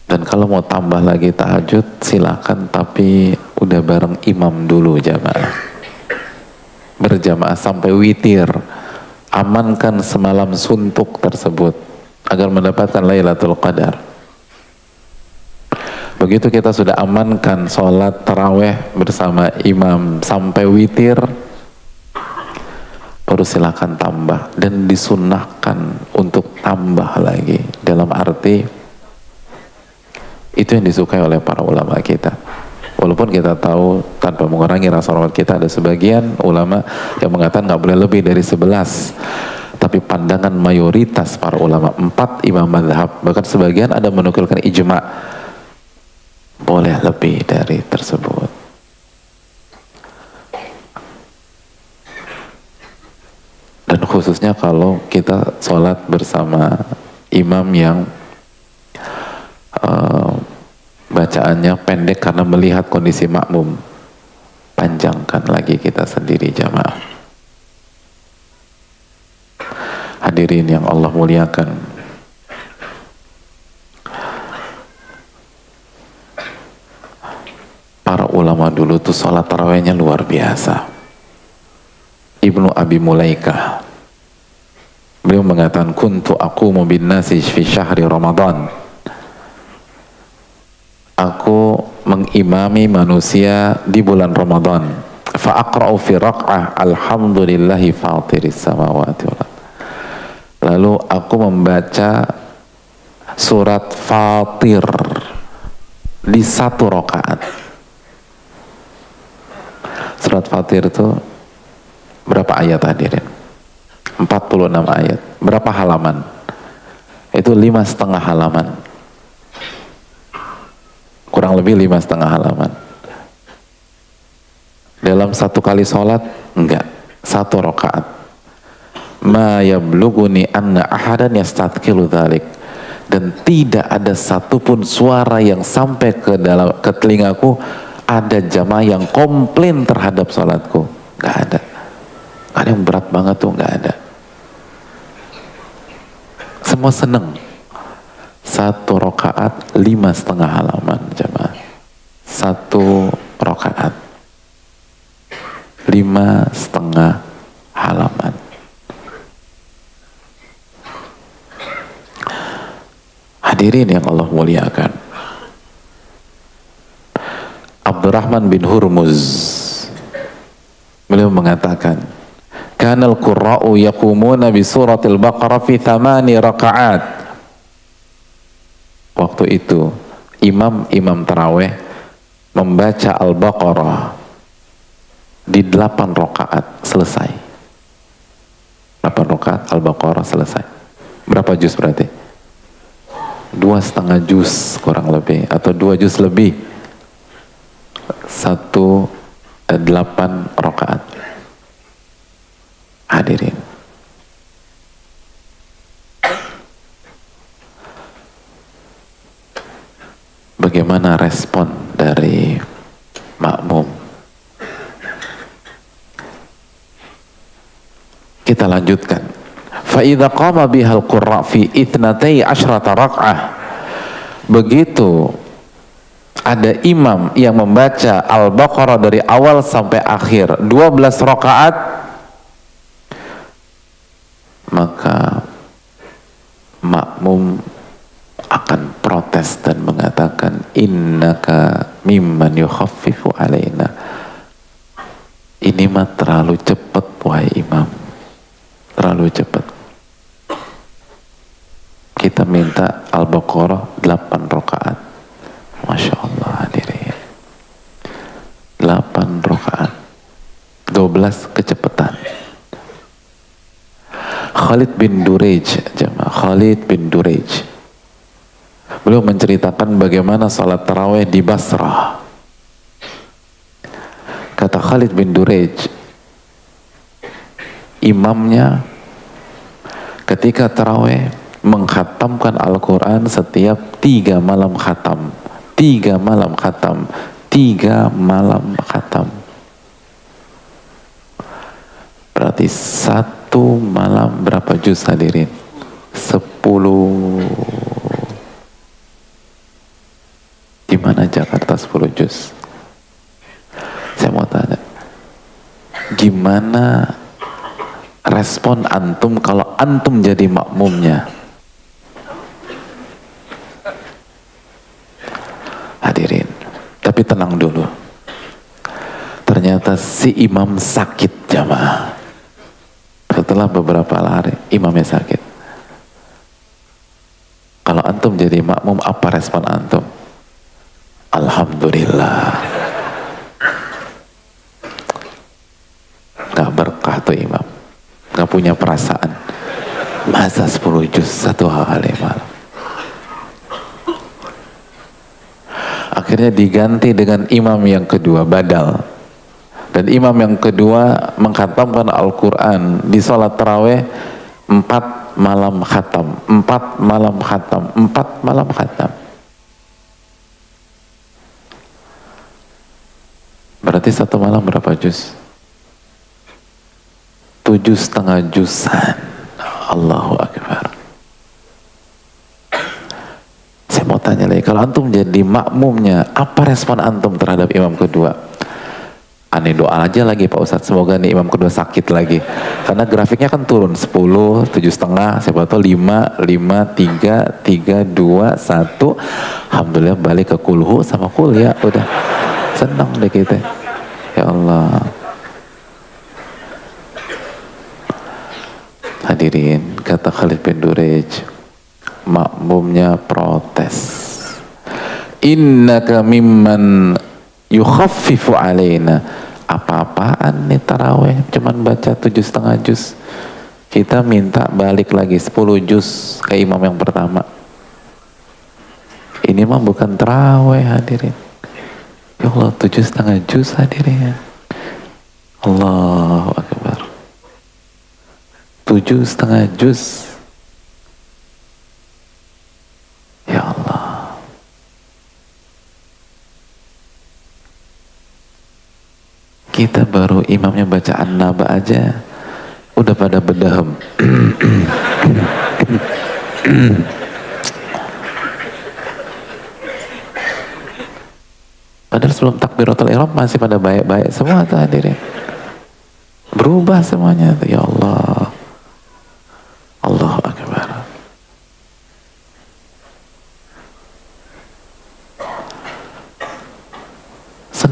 Dan kalau mau tambah lagi tahajud silakan, tapi udah bareng imam dulu jamaah. Berjamaah sampai witir. Amankan semalam suntuk tersebut agar mendapatkan Lailatul Qadar. Begitu kita sudah amankan sholat tarawih bersama imam sampai witir, baru silakan tambah, dan disunnahkan untuk tambah lagi, dalam arti itu yang disukai oleh para ulama kita. Walaupun kita tahu tanpa mengurangi rasa hormat kita, ada sebagian ulama yang mengatakan nggak boleh lebih dari 11. Tapi pandangan mayoritas para ulama, 4 imam mazhab, bahkan sebagian ada menukilkan ijma, boleh lebih dari tersebut. Dan khususnya kalau kita sholat bersama imam yang bacaannya pendek karena melihat kondisi makmum, panjangkan lagi kita sendiri jamaah. Hadirin yang Allah muliakan, para ulama dulu tuh sholat tarawihnya luar biasa. Ibnu Abi Mulaikah, beliau mengatakan, kuntu aqumu bin nasi fi syahri Ramadan, aku mengimami manusia di bulan Ramadan, fa aqra'u fi raq'ah alhamdulillahi fatiris samawati wal ardh. Lalu aku membaca surat Fatir di 1 rakaat. Surat Fatir itu berapa ayat hadirin? 46 ayat. Berapa halaman? Itu 5,5 halaman. Kurang lebih 5,5 halaman. Dalam 1 kali sholat? Enggak, 1 rakaat. Ma yablughuni anna ahadan yastatqilu dzalik. Dan tidak ada satupun suara yang sampai ke telingaku ada jamaah yang komplain terhadap sholatku. Enggak ada. Enggak ada yang berat banget tuh, enggak ada. Semua seneng. 1 rakaat 5,5 halaman jamaah. 1 rakaat 5,5 halaman. Hadirin yang Allah muliakan, Abdurrahman bin Hurmuz, beliau mengatakan, kanal qurra'u yaqumuna bi suratil Baqarah fi 8 rakaat. Waktu itu imam taraweh membaca Al-Baqarah di 8 rakaat selesai. 8 rakaat Al-Baqarah selesai. Berapa juz berarti? 2,5 juz kurang lebih, atau 2 juz lebih. 8 rakaat. Hadirin, bagaimana respon dari makmum? Kita lanjutkan. Fa idza qama bihal qurra fi 12 rak'ah. Begitu ada imam yang membaca Al-Baqarah dari awal sampai akhir 12 rakaat, maka makmum akan protes dan mengatakan, innaka mimman yukhaffifu alaina. Ini mah terlalu cepat wahai imam, terlalu cepat. Kita minta Al-Baqarah 8 rakaat. Masya Allah hadirin, 8 rakaat, 12 kecepatan. Khalid bin Durej, jemaah, Khalid bin Durej, beliau menceritakan bagaimana salat tarawih di Basrah. Kata Khalid bin Durej, imamnya ketika tarawih mengkhatamkan Al-Quran setiap 3 malam khatam. 3 malam khatam. 3 malam khatam. Berarti 1 malam berapa juz hadirin? 10. Di mana Jakarta 10 juz? Saya mau tanya, gimana respon antum kalau antum jadi makmumnya? Hadirin, tapi tenang dulu. Ternyata si imam sakit, jamaah. Setelah beberapa hari, imamnya sakit. Kalau antum jadi makmum, apa respon antum? Alhamdulillah. Gak berkah tuh imam. Gak punya perasaan. Masa 10 juz 1 kali malam. Akhirnya diganti dengan imam yang kedua, badal. Dan imam yang kedua mengkhatamkan Al-Quran di sholat taraweh 4 malam khatam, 4 malam khatam, 4 malam khatam. Berarti 1 malam berapa juz? 7,5 juzan. Allahu Akbar. Saya mau tanya lagi, kalau antum jadi makmumnya, apa respon antum terhadap imam kedua? Aneh doa aja lagi Pak Ustadz, semoga nih imam kedua sakit lagi. Karena grafiknya kan turun 10, 7,5, siapa tahu 5, 5, 3, 3, 2, 1. Alhamdulillah balik ke kulhu sama kuliah, udah senang deh kita. Ya Allah. Hadirin, kata Khalid bin Durej, makmumnya protes. Innaka mimman yukhaffifu alaina. Apa-apaan nih taraweh, cuman baca 7,5 juz. Kita minta balik lagi 10 juz ke imam yang pertama. Ini mah bukan taraweh hadirin. Ya Allah, 7,5 juz hadirin. Allahu Akbar. 7,5 juz. Ya Allah. Kita baru imamnya baca An-Naba aja udah pada bedahem. Padahal sebelum takbiratul ihram masih pada baik-baik semua tuh hadirin. Berubah semuanya tuh, ya Allah. Allahu Akbar.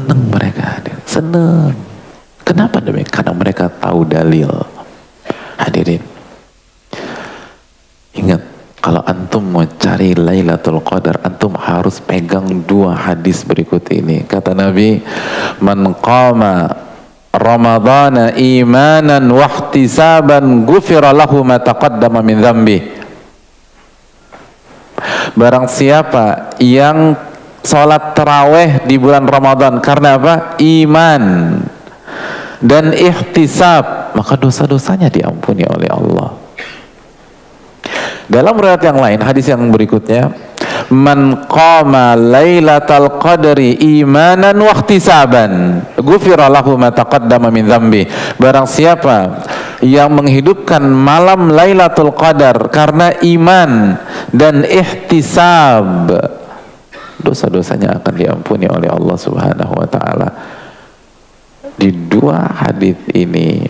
Seneng mereka hadirin, seneng. Kenapa demikian? Karena mereka tahu dalil. Hadirin, ingat, kalau antum mau cari Lailatul Qadar, antum harus pegang dua hadis berikut ini. Kata Nabi, man qama Ramadana imanan wahtisaban ghufira lahu ma taqaddama min dzambi. Barang siapa yang sholat taraweh di bulan Ramadan karena apa? Iman dan ihtisab, maka dosa-dosanya diampuni oleh Allah. Dalam riwayat yang lain, hadis yang berikutnya, man qama lailatal qadri imanan wa ihtisaban ghufira lahu ma taqaddama min dzambi. Barang siapa yang menghidupkan malam Lailatul Qadar karena iman dan ihtisab, dosa-dosanya akan diampuni oleh Allah Subhanahu wa taala. Di dua hadis ini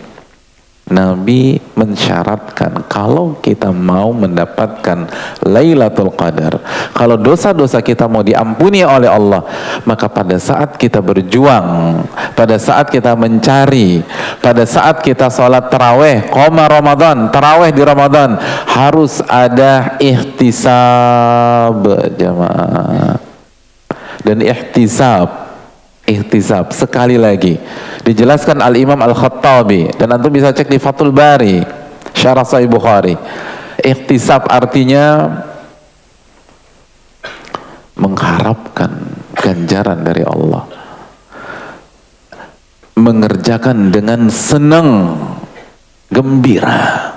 Nabi mensyaratkan kalau kita mau mendapatkan Lailatul Qadar, kalau dosa-dosa kita mau diampuni oleh Allah, maka pada saat kita berjuang, pada saat kita mencari, pada saat kita sholat taraweh, qoma Ramadan, taraweh di Ramadan, harus ada ihtisab jamaah. Dan ihtisab sekali lagi dijelaskan Al-Imam Al-Khattabi, dan antum bisa cek di Fathul Bari Syarah Sahih Bukhari. Ihtisab artinya mengharapkan ganjaran dari Allah, mengerjakan dengan senang, gembira.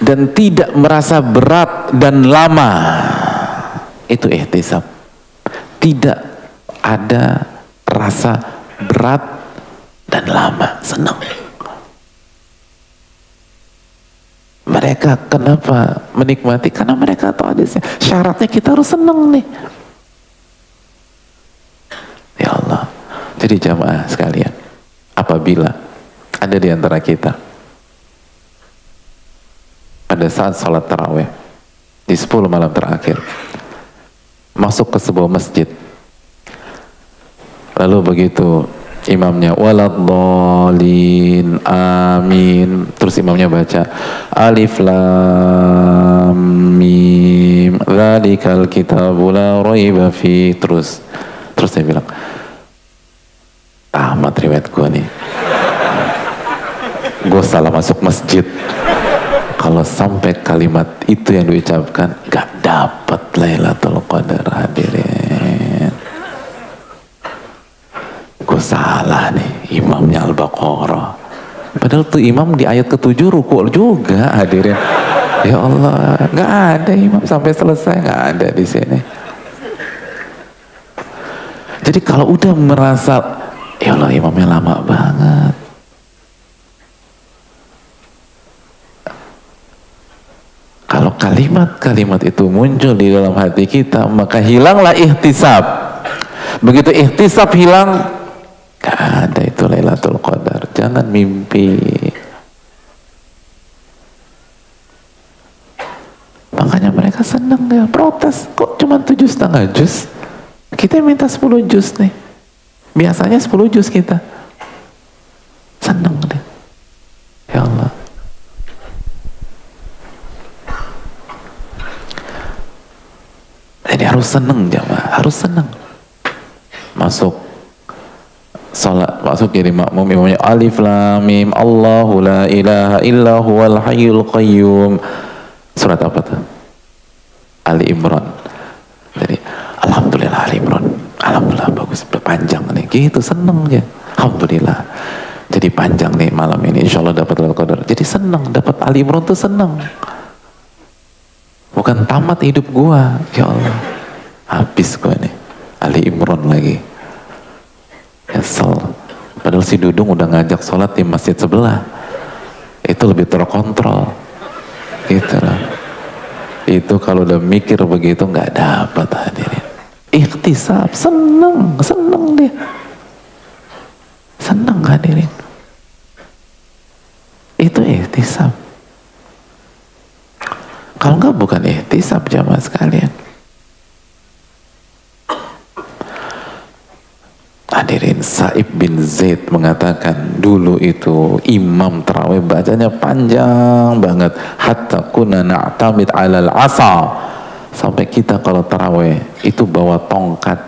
Dan tidak merasa berat dan lama. Itu ihtisab. Tidak ada rasa berat dan lama, senang. Mereka kenapa menikmati? Karena mereka tahu hadisnya. Syaratnya kita harus senang nih. Ya Allah. Jadi jamaah sekalian, apabila ada di antara kita pada saat sholat taraweh di 10 malam terakhir masuk ke sebuah masjid, lalu begitu imamnya waladhdallin amin, terus imamnya baca alif lam mim dzalikal kitabu la raiba fi, terus saya bilang tamat riwayat gue nih, gue salah masuk masjid. Kalau sampai kalimat itu yang diucapkan, gak dapat Lailatul Qadar hadirin. Gue salah nih, imamnya Al-Baqarah. Padahal tuh imam di ayat ke-7 ruku juga hadirin. Ya Allah, gak ada imam sampai selesai, gak ada di sini. Jadi kalau udah merasa, ya Allah imamnya lama banget, kalau kalimat-kalimat itu muncul di dalam hati kita, maka hilanglah ihtisab. Begitu ihtisab hilang, gak ada itu Lailatul Qadar. Jangan mimpi. Makanya mereka senang, ya protes, kok cuma 7,5 juz? Kita minta 10 juz nih. Biasanya 10 juz kita. Senang deh. Ya Allah. Jadi harus seneng jamaah, harus seneng. Masuk salat, masuk jadi makmum, imamnya alif lam mim Allahu la ilaha illa huwal hayyul qayyum. Surat apa tuh? Ali Imran. Jadi alhamdulillah Ali Imran. Alhamdulillah bagus, panjang nih. Gitu seneng ya. Alhamdulillah. Jadi panjang nih malam ini, insyaallah dapat Lailatul Qadar. Jadi seneng dapat Ali Imran tuh seneng. Bukan tamat hidup gua, ya Allah, habis gua nih, Ali Imran lagi, nyesel. Padahal si Dudung udah ngajak sholat di masjid sebelah, itu lebih terkontrol, gitu lah. Itu kalau udah mikir begitu nggak dapat hadirin. Ikhtisab, seneng dia, seneng hadirin. Itu ikhtisab. Kalau enggak bukan ihtisab jamaah sekalian. Hadirin, Sa'ib bin Zaid mengatakan dulu itu imam tarawih bacanya panjang banget, hatta kunna na'tamid 'alal 'asa, sampai kita kalau tarawih itu bawa tongkat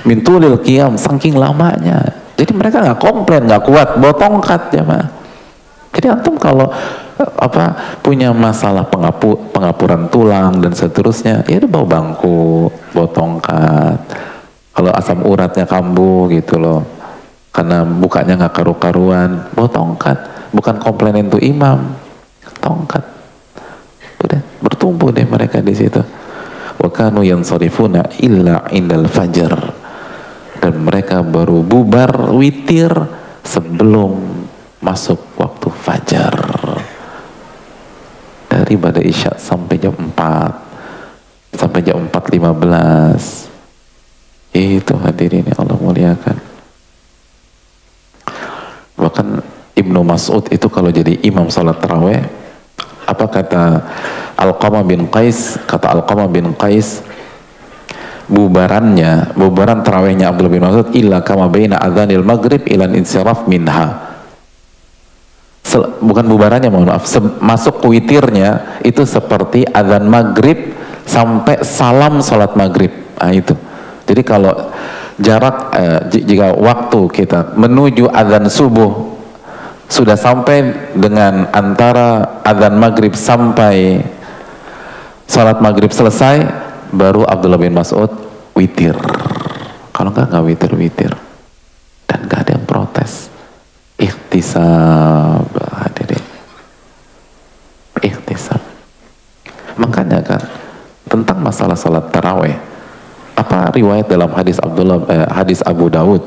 min tulil qiyam, saking lamanya. Jadi mereka nggak komplain, nggak kuat bawa tongkat ya mah. Jadi antum kalau punya masalah pengapuran tulang dan seterusnya, ya udah bawa bangku, bawa tongkat. Kalau asam uratnya kambuh gitu loh, karena bukanya nggak karu-karuan, bawa tongkat. Bukan komplain itu imam, tongkat. Udah bertumbuh deh mereka di situ. Wa kanu yansarifuna illa indal fajar, dan mereka baru bubar witir sebelum masuk waktu fajar, dari pada isya sampai jam 4, sampai jam 4.15. Itu hadirin yang Allah muliakan. Bahkan Ibnu Mas'ud itu kalau jadi imam salat tarawih, apa kata Alqamah bin Qais, bubaran tarawihnya Abdullah bin Mas'ud illa kama baina adzanil maghrib ila insiraf minha. Bukan bubarannya, mohon maaf, masuk witirnya itu seperti adzan maghrib sampai salam salat maghrib. Nah itu. Jadi kalau jarak jika waktu kita menuju adzan subuh sudah sampai dengan antara adzan maghrib sampai salat maghrib selesai, baru Abdullah bin Mas'ud witir. Kalau nggak witir, dan nggak ada yang protes. Ihtisab, hadirin, ihtisab. Makanya kan tentang masalah salat tarawih, apa riwayat dalam hadis hadis Abu Dawud,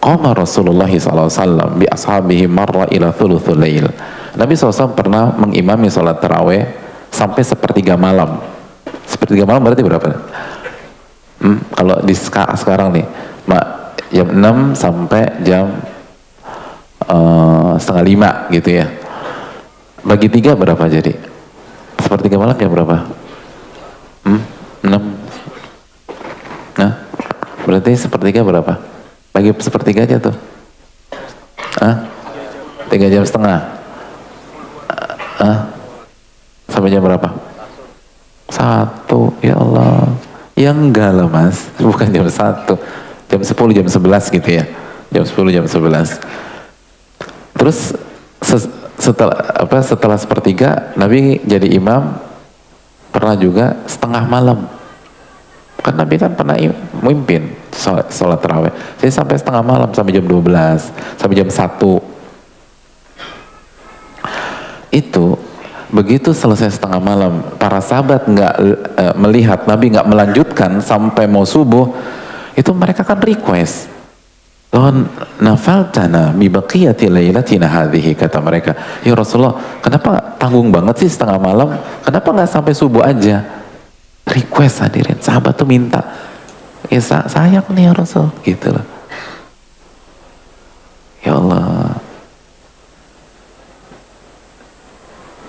qama Rasulullah SAW bi ashabihi marra ila thuluthul lail. Nabi SAW pernah mengimami salat tarawih sampai sepertiga malam. Sepertiga malam berarti berapa? Kalau di sekarang nih, jam 6 sampai jam 4:30 gitu ya. Bagi 3 berapa jadi? Sepertiga malam jam berapa? 6. Nah, berarti sepertiga berapa? Bagi sepertiga aja tuh. 3 jam setengah. Sampai jam berapa? 1. Ya Allah. Ya enggak lah mas, bukan jam 1. Jam 10, jam 11 gitu ya. Jam 10, jam 11. Terus setelah sepertiga Nabi jadi imam pernah juga setengah malam. Kan Nabi kan pernah memimpin sholat tarawih. Jadi sampai setengah malam, sampai jam 12, sampai jam 1. Itu begitu selesai setengah malam, para sahabat nggak melihat Nabi nggak melanjutkan sampai mau subuh, itu mereka kan request, "Don nafaltana bi baqiyati lailatina hadhihi," kata mereka. "Ya Rasulullah, kenapa tanggung banget sih setengah malam? Kenapa nggak sampai subuh aja?" Request hadirin, sahabat tuh minta. Ya sayang nih ya Rasul, gitu loh. Ya Allah.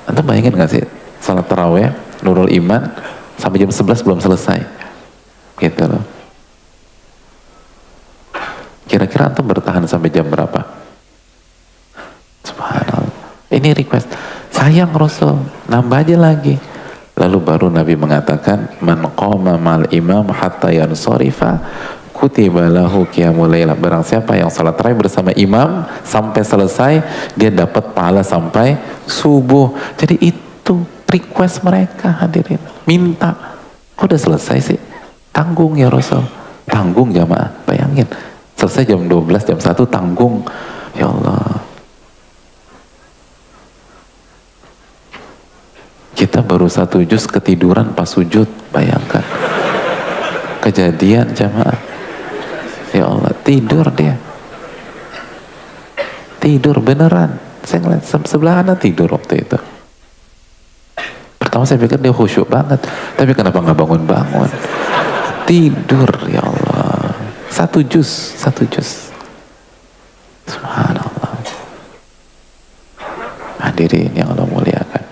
Anda bayangin gak sih salat tarawih Nurul Iman sampai jam 11 belum selesai, gitu loh. Kira-kira antum bertahan sampai jam berapa? Subhanallah. Ini request, sayang Rasul, nambah aja lagi. Lalu baru Nabi mengatakan, "Man qama mal imam hatta yansarifa kutiba lahu qiyamul lail." Barang siapa yang salat tarawih bersama imam sampai selesai, dia dapat pahala sampai subuh. Jadi itu request mereka hadirin, minta. Kok udah selesai sih? Tanggung ya Rasul. Tanggung jamaah, bayangin. Selesai jam 12, jam 1 tanggung. Ya Allah. Kita baru 1 juz ketiduran pas sujud, bayangkan. Kejadian jamaah. Ya Allah, tidur dia. Tidur beneran. Saya ngeliat sebelah kanan tidur waktu itu. Pertama saya pikir dia khusyuk banget, tapi kenapa nggak bangun-bangun? Tidur, ya Allah. 1 juz. Subhanallah. hadirin yang Allah muliakan.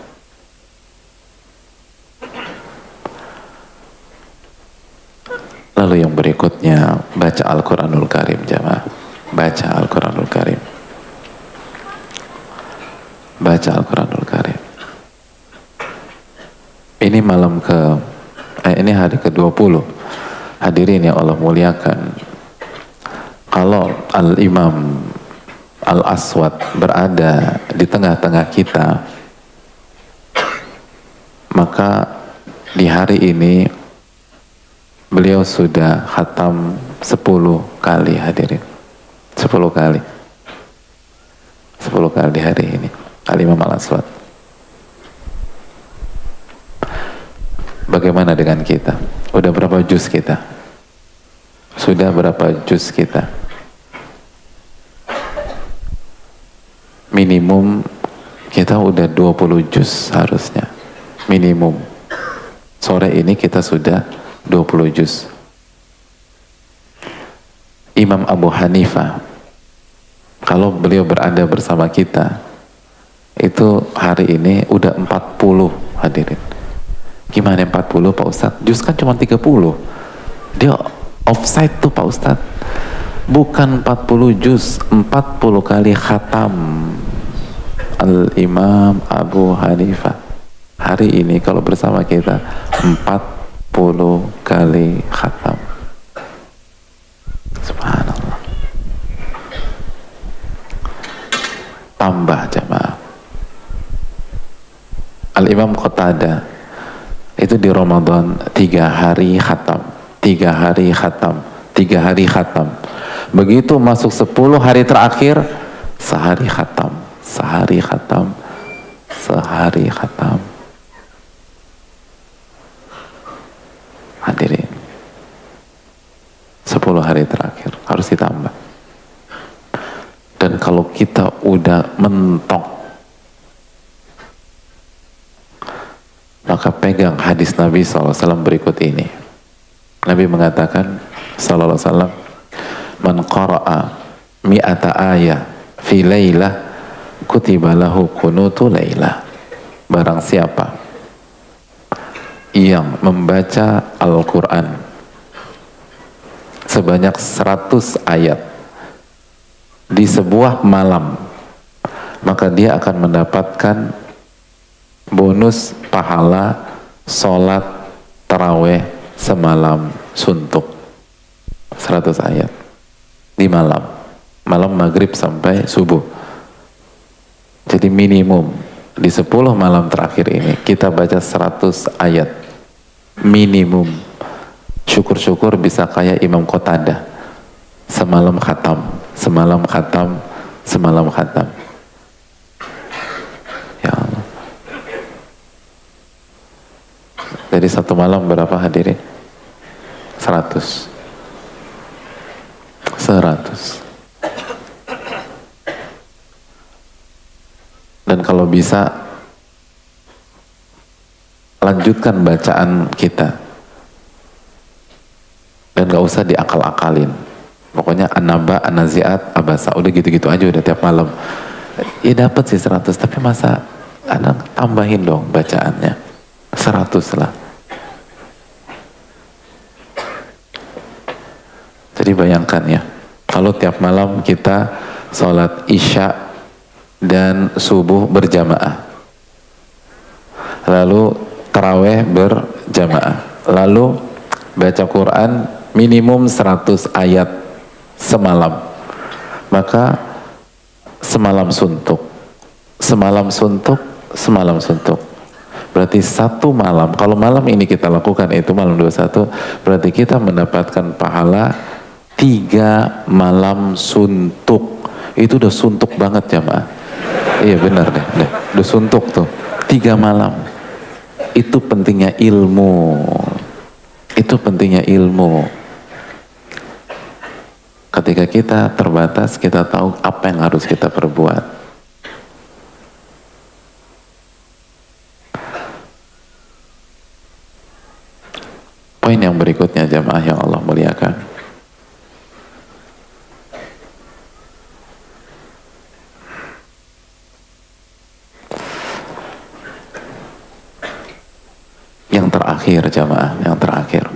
Lalu yang berikutnya, baca Al-Quranul Karim jamaah. Baca Al-Quranul Karim. Baca Al-Quranul Karim. Ini ini hari ke-20. Hadirin yang Allah muliakan. Kalau Al-Imam Al-Aswad berada di tengah-tengah kita, maka di hari ini beliau sudah khatam 10 kali hadirin. 10 kali. 10 kali di hari ini. Al-Imam Al-Aswad. Bagaimana dengan kita? Udah berapa juz kita? Sudah berapa juz kita? Minimum kita udah 20 juz harusnya. Minimum. Sore ini kita sudah 20 juz. Imam Abu Hanifah, kalau beliau berada bersama kita, itu hari ini udah 40 hadirin. Gimana 40 Pak Ustadz? Juz kan cuma 30. Dia offside tuh Pak Ustadz. Bukan 40 juz, 40 kali khatam Al-Imam Abu Hanifah. Hari ini kalau bersama kita 40 kali khatam. Subhanallah. Tambah jamaah. Al-Imam Qatadah itu di Ramadan 3 hari khatam, 3 hari khatam, 3 hari khatam. Begitu masuk 10 hari terakhir, sehari khatam, sehari khatam, sehari khatam. Hadirin, 10 hari terakhir harus ditambah. Dan kalau kita udah mentok, maka pegang hadis Nabi SAW berikut ini. Nabi mengatakan SAW, man qara'a mi'ata ayah fi laylah kutiba lahu kunutu laylah. Barang siapa yang membaca Al-Quran sebanyak 100 ayat di sebuah malam, maka dia akan mendapatkan bonus pahala sholat taraweh semalam suntuk. 100 ayat di malam maghrib sampai subuh. Jadi minimum di 10 malam terakhir ini kita baca 100 ayat minimum. Syukur-syukur bisa kayak Imam Qatadah, semalam khatam, semalam khatam, semalam khatam. Ya Allah. Jadi satu malam berapa hadirin? 100. Dan kalau bisa lanjutkan bacaan kita dan gak usah diakal-akalin. Pokoknya an-naba, an-nazi'at, abasa, udah gitu-gitu aja udah tiap malam. Ya dapat sih 100, tapi masa anak tambahin dong bacaannya 100 lah. Jadi bayangkan ya, kalau tiap malam kita sholat isya dan subuh berjamaah, lalu taraweh berjamaah, lalu baca Quran minimum 100 ayat semalam, maka semalam suntuk, semalam suntuk, semalam suntuk. Berarti satu malam, kalau malam ini kita lakukan itu malam 21, berarti kita mendapatkan pahala 3 malam suntuk. Itu udah suntuk banget jamaah. Iya benar deh, udah suntuk tuh 3 malam. Itu pentingnya ilmu. Itu pentingnya ilmu. Ketika kita terbatas, kita tahu apa yang harus kita perbuat. Poin yang berikutnya jamaah yang Allah muliakan. terakhir jamaah, yang terakhir.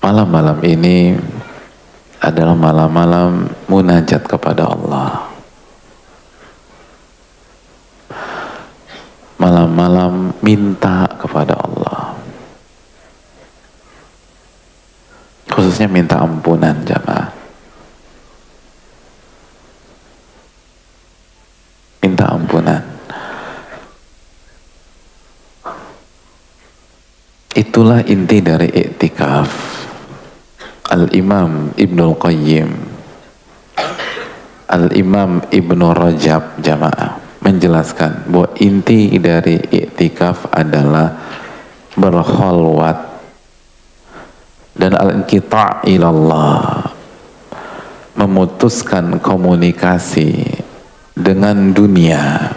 Malam-malam ini adalah malam-malam munajat kepada Allah. Malam-malam minta kepada Allah. Khususnya minta ampunan jamaah. Minta ampunan. Itulah inti dari i'tikaf. Al-Imam Ibnul Qayyim, Al-Imam Ibnu Rajab jamaah menjelaskan bahwa inti dari i'tikaf adalah berkholwat dan al-inqita' ilallah, memutuskan komunikasi dengan dunia,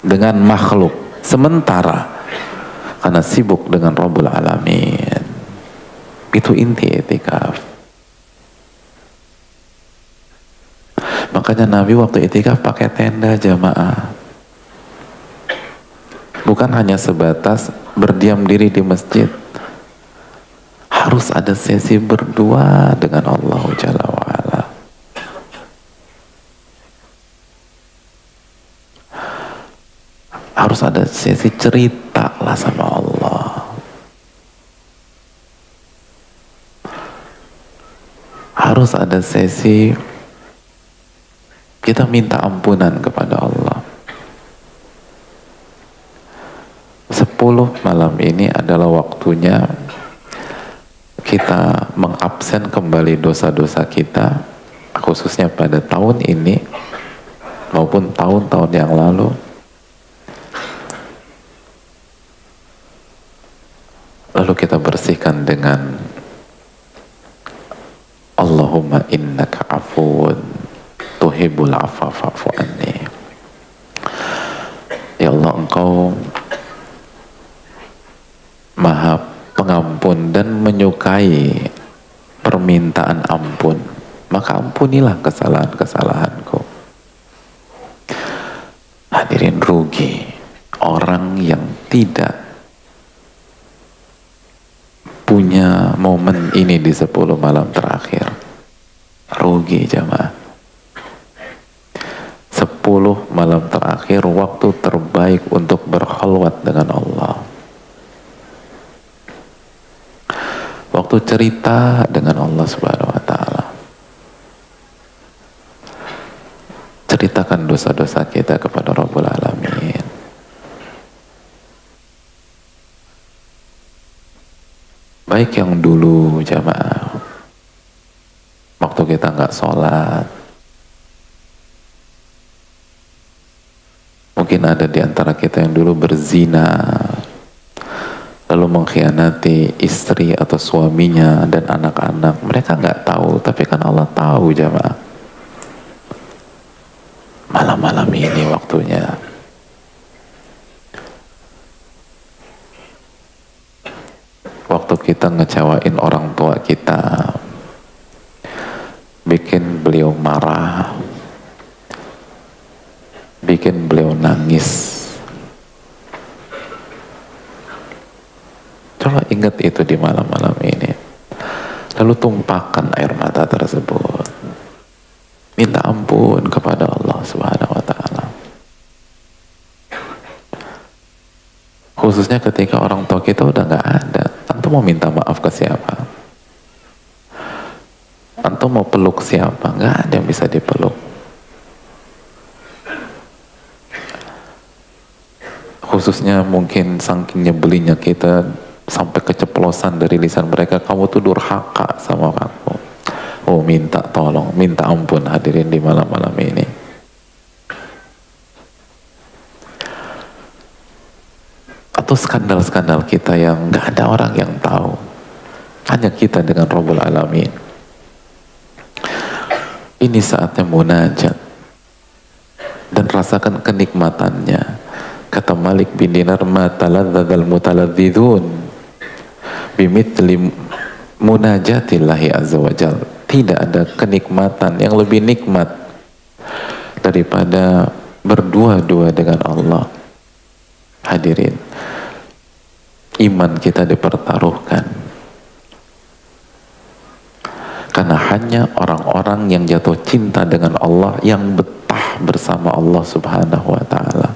dengan makhluk sementara karena sibuk dengan Rabbul Alamin. Itu inti i'tikaf. Makanya Nabi waktu i'tikaf pakai tenda jamaah. Bukan hanya sebatas berdiam diri di masjid. Harus ada sesi berdua dengan Allah Jalla wa'ala. Harus ada sesi cerita lah sama Allah. Harus ada sesi kita minta ampunan kepada Allah. 10 malam ini adalah waktunya kita mengabsen kembali dosa-dosa kita, khususnya pada tahun ini maupun tahun-tahun yang lalu. Lalu kita bersihkan dengan Allahumma innaka afuun tuhibbul afwa fa'fu anni. Ya Allah, Engkau Maha Pengampun dan menyukai permintaan ampun, maka ampunilah kesalahan-kesalahanku. Hadirin, rugi orang yang tidak punya momen ini di 10 malam terakhir. Rugi jamaah. 10 malam terakhir waktu terbaik untuk berkhalwat dengan Allah. Waktu cerita dengan Allah Subhanahu wa ta'ala. Ceritakan dosa-dosa kita kepada Rabbul Alamin. Baik yang dulu jamaah, waktu kita nggak sholat, mungkin ada di antara kita yang dulu berzina, lalu mengkhianati istri atau suaminya dan anak-anak. Mereka nggak tahu, tapi kan Allah tahu jamaah. Malam-malam ini waktunya waktu kita ngecewain orang tua kita, bikin beliau marah, bikin beliau nangis. Coba ingat itu di malam-malam ini. Lalu tumpahkan air mata tersebut. Minta ampun kepada Allah Subhanahu wa ta'ala. Khususnya ketika orang tua kita udah gak ada. Antum mau minta maaf ke siapa? Antum mau peluk siapa? Gak ada yang bisa dipeluk. Khususnya mungkin saking nyebelinnya kita sampai keceplosan dari lisan mereka, kamu tuh durhaka sama aku. Oh, minta tolong, minta ampun hadirin di malam-malam ini. Atau skandal-skandal kita yang gak ada orang yang tahu, hanya kita dengan Rabbul Alamin. Ini saatnya munajat dan rasakan kenikmatannya. Kata Malik bin Dinar, ma taladzadzal mutaladzidun bimithli munajatillahi azza wa jal. Tidak ada kenikmatan yang lebih nikmat daripada berdua-dua dengan Allah. Hadirin, iman kita dipertaruhkan karena hanya orang-orang yang jatuh cinta dengan Allah yang betah bersama Allah Subhanahu wa ta'ala.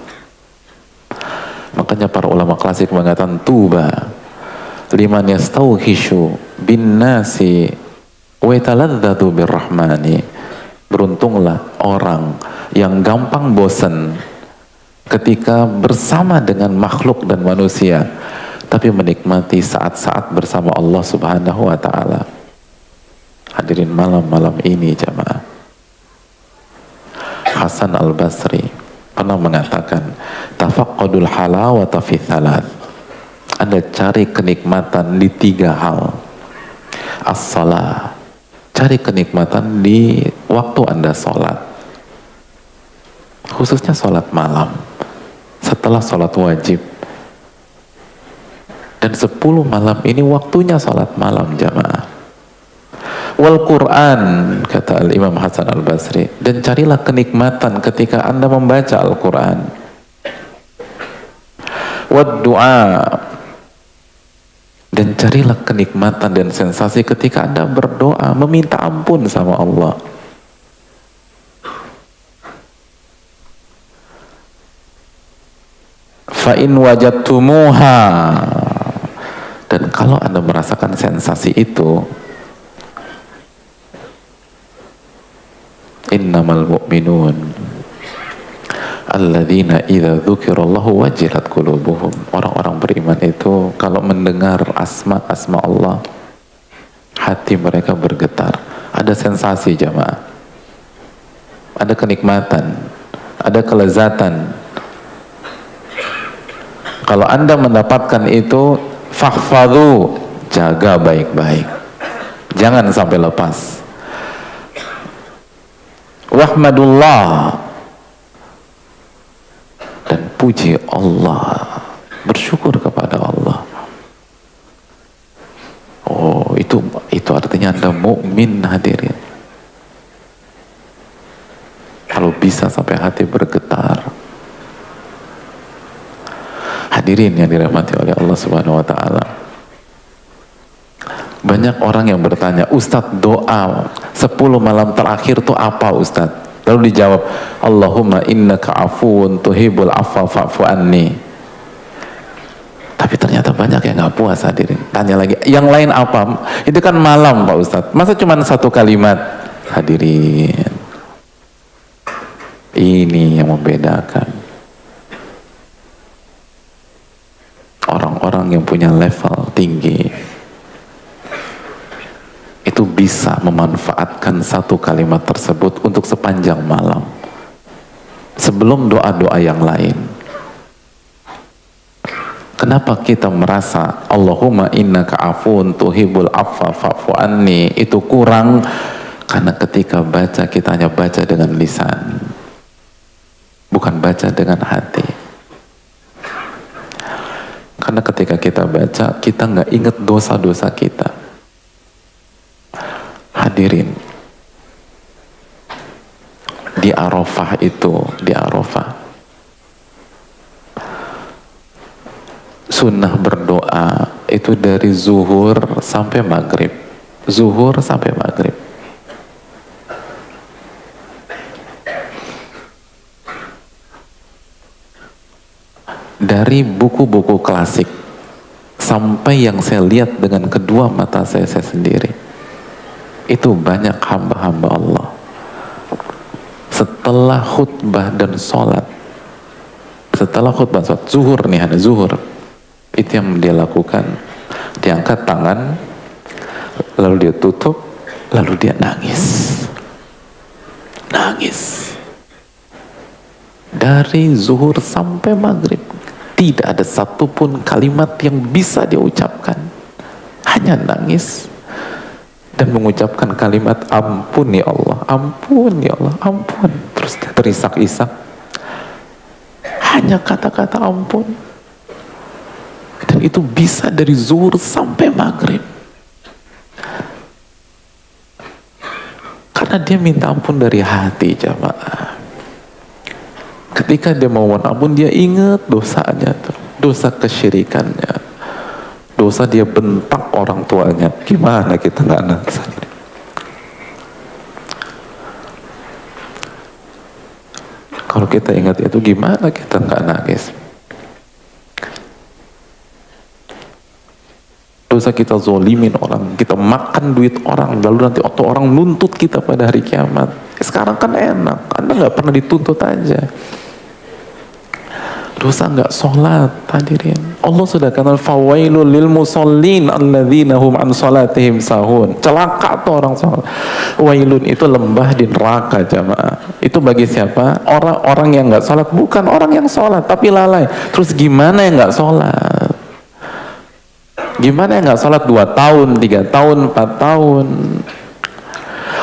Makanya para ulama klasik mengatakan tuba liman yastauhishu bin nasi wa yataladzatu birrahmani. Beruntunglah orang yang gampang bosan ketika bersama dengan makhluk dan manusia, tapi menikmati saat-saat bersama Allah Subhanahu wa ta'ala. Hadirin, malam-malam ini jamaah, Hasan al-Basri pernah mengatakan, tafaqqadul halawata fi thalath. Anda cari kenikmatan di 3 hal. As-salah, cari kenikmatan di waktu Anda sholat, khususnya sholat malam setelah sholat wajib. Dan 10 malam ini waktunya sholat malam jamaah. Wal Quran, kata Imam Hasan al-Basri, dan carilah kenikmatan ketika Anda membaca Al-Quran. Wad du'a, dan carilah kenikmatan dan sensasi ketika Anda berdoa, meminta ampun sama Allah. Fa in wajadtumuha, dan kalau Anda merasakan sensasi itu, innamal mu'minun alladzina idza dzukirallahu wajilat qulubuhum. Orang-orang beriman itu kalau mendengar asma Allah, hati mereka bergetar. Ada sensasi jamaah, ada kenikmatan, ada kelezatan. Kalau Anda mendapatkan itu, fahfadhu, jaga baik-baik, jangan sampai lepas. Wahmadullah, dan puji Allah, bersyukur kepada Allah. Oh, itu artinya Anda mukmin hadirin. Kalau bisa sampai hati bergetar. Hadirin yang dirahmati oleh Allah Subhanahu wa ta'ala, banyak orang yang bertanya, Ustadz, doa 10 malam terakhir itu apa Ustadz? Lalu dijawab, Allahumma innaka afuun tuhibul afwa fa'fu anni. Tapi ternyata banyak yang gak puas hadirin. Tanya lagi, yang lain apa? Itu kan malam Pak Ustadz, masa cuma 1 kalimat? Hadirin, ini yang membedakan orang-orang yang punya level tinggi. Itu bisa memanfaatkan 1 kalimat tersebut untuk sepanjang malam sebelum doa-doa yang lain. Kenapa kita merasa Allahumma innaka afuun tuhibul afwa fa'fu anni itu kurang? Karena ketika baca, kita hanya baca dengan lisan, bukan baca dengan hati. Karena ketika kita baca, kita nggak ingat dosa-dosa kita. Hadirin, di Arafah itu, di Arafah, sunnah berdoa itu dari zuhur sampai maghrib. Zuhur sampai maghrib. Dari buku-buku klasik sampai yang saya lihat dengan kedua mata saya sendiri, itu banyak hamba-hamba Allah setelah khutbah dan sholat, setelah khutbah sholat zuhur nih, ada zuhur, itu yang dia lakukan, dia angkat tangan, lalu dia tutup, lalu dia nangis dari zuhur sampai maghrib. Tidak ada satupun kalimat yang bisa dia ucapkan, hanya nangis dan mengucapkan kalimat ampun ya Allah, ampun ya Allah, ampun. Terus dia terisak-isak, hanya kata-kata ampun. Dan itu bisa dari zuhur sampai maghrib, karena dia minta ampun dari hati jamaah. ketika dia mau ampun, dia ingat dosanya tuh, dosa kesyirikannya, dosa dia bentak orang tuanya. Gimana kita nggak nangis? Kalau kita ingat itu, gimana kita nggak nangis? Dosa kita zolimin orang, kita makan duit orang, lalu nanti atau orang nuntut kita pada hari kiamat. Sekarang kan enak, Anda nggak pernah dituntut aja. Dosa nggak sholat, hadirin. Allah sudah kata fawailul lil musallin alladzina hum an salatihim sahun. Celaka tuh orang sholat. Wailun itu lembah di neraka, jamaah. Itu bagi siapa? Orang-orang yang nggak sholat, bukan orang yang sholat tapi lalai. Terus gimana yang nggak sholat? Gimana yang nggak sholat 2 tahun, 3 tahun, 4 tahun?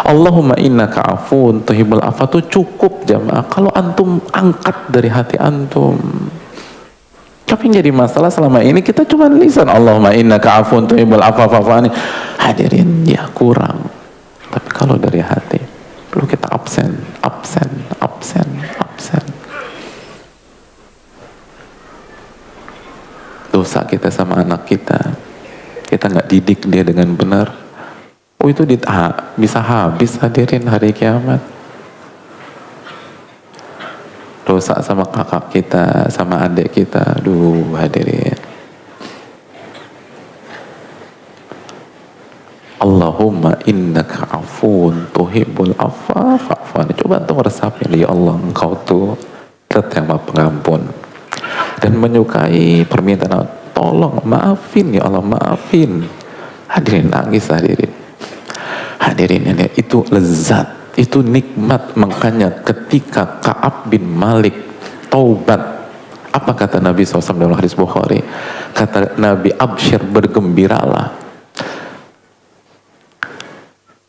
Allahumma innaka afun tuhibbul afwa tuh cukup, jamaah. Kalau antum angkat dari hati antum. Tapi yang jadi masalah selama ini kita cuma lisan Allahumma innaka afun tuhibbul afwa fa'fu anni. Hadirin, ya kurang. Tapi kalau dari hati, perlu kita absen. Dosa kita sama anak kita nggak didik dia dengan benar. Oh, itu bisa habis, hadirin, hari kiamat. Dosa sama kakak kita, sama adik kita, aduh, hadirin. Allahumma innaka afun tuhibbul afwa fa'fu anni. Coba tuh meresapin, ya Allah, engkau tuh zat yang maha pengampun dan menyukai permintaan. Tolong maafin, ya Allah, maafin. Hadirin, nangis, hadirin. Hadirin, ini itu lezat, itu nikmat. Makanya ketika Ka'ab bin Malik taubat, apa kata Nabi SAW dalam hadis Bukhari? Kata Nabi, absyir, bergembiralah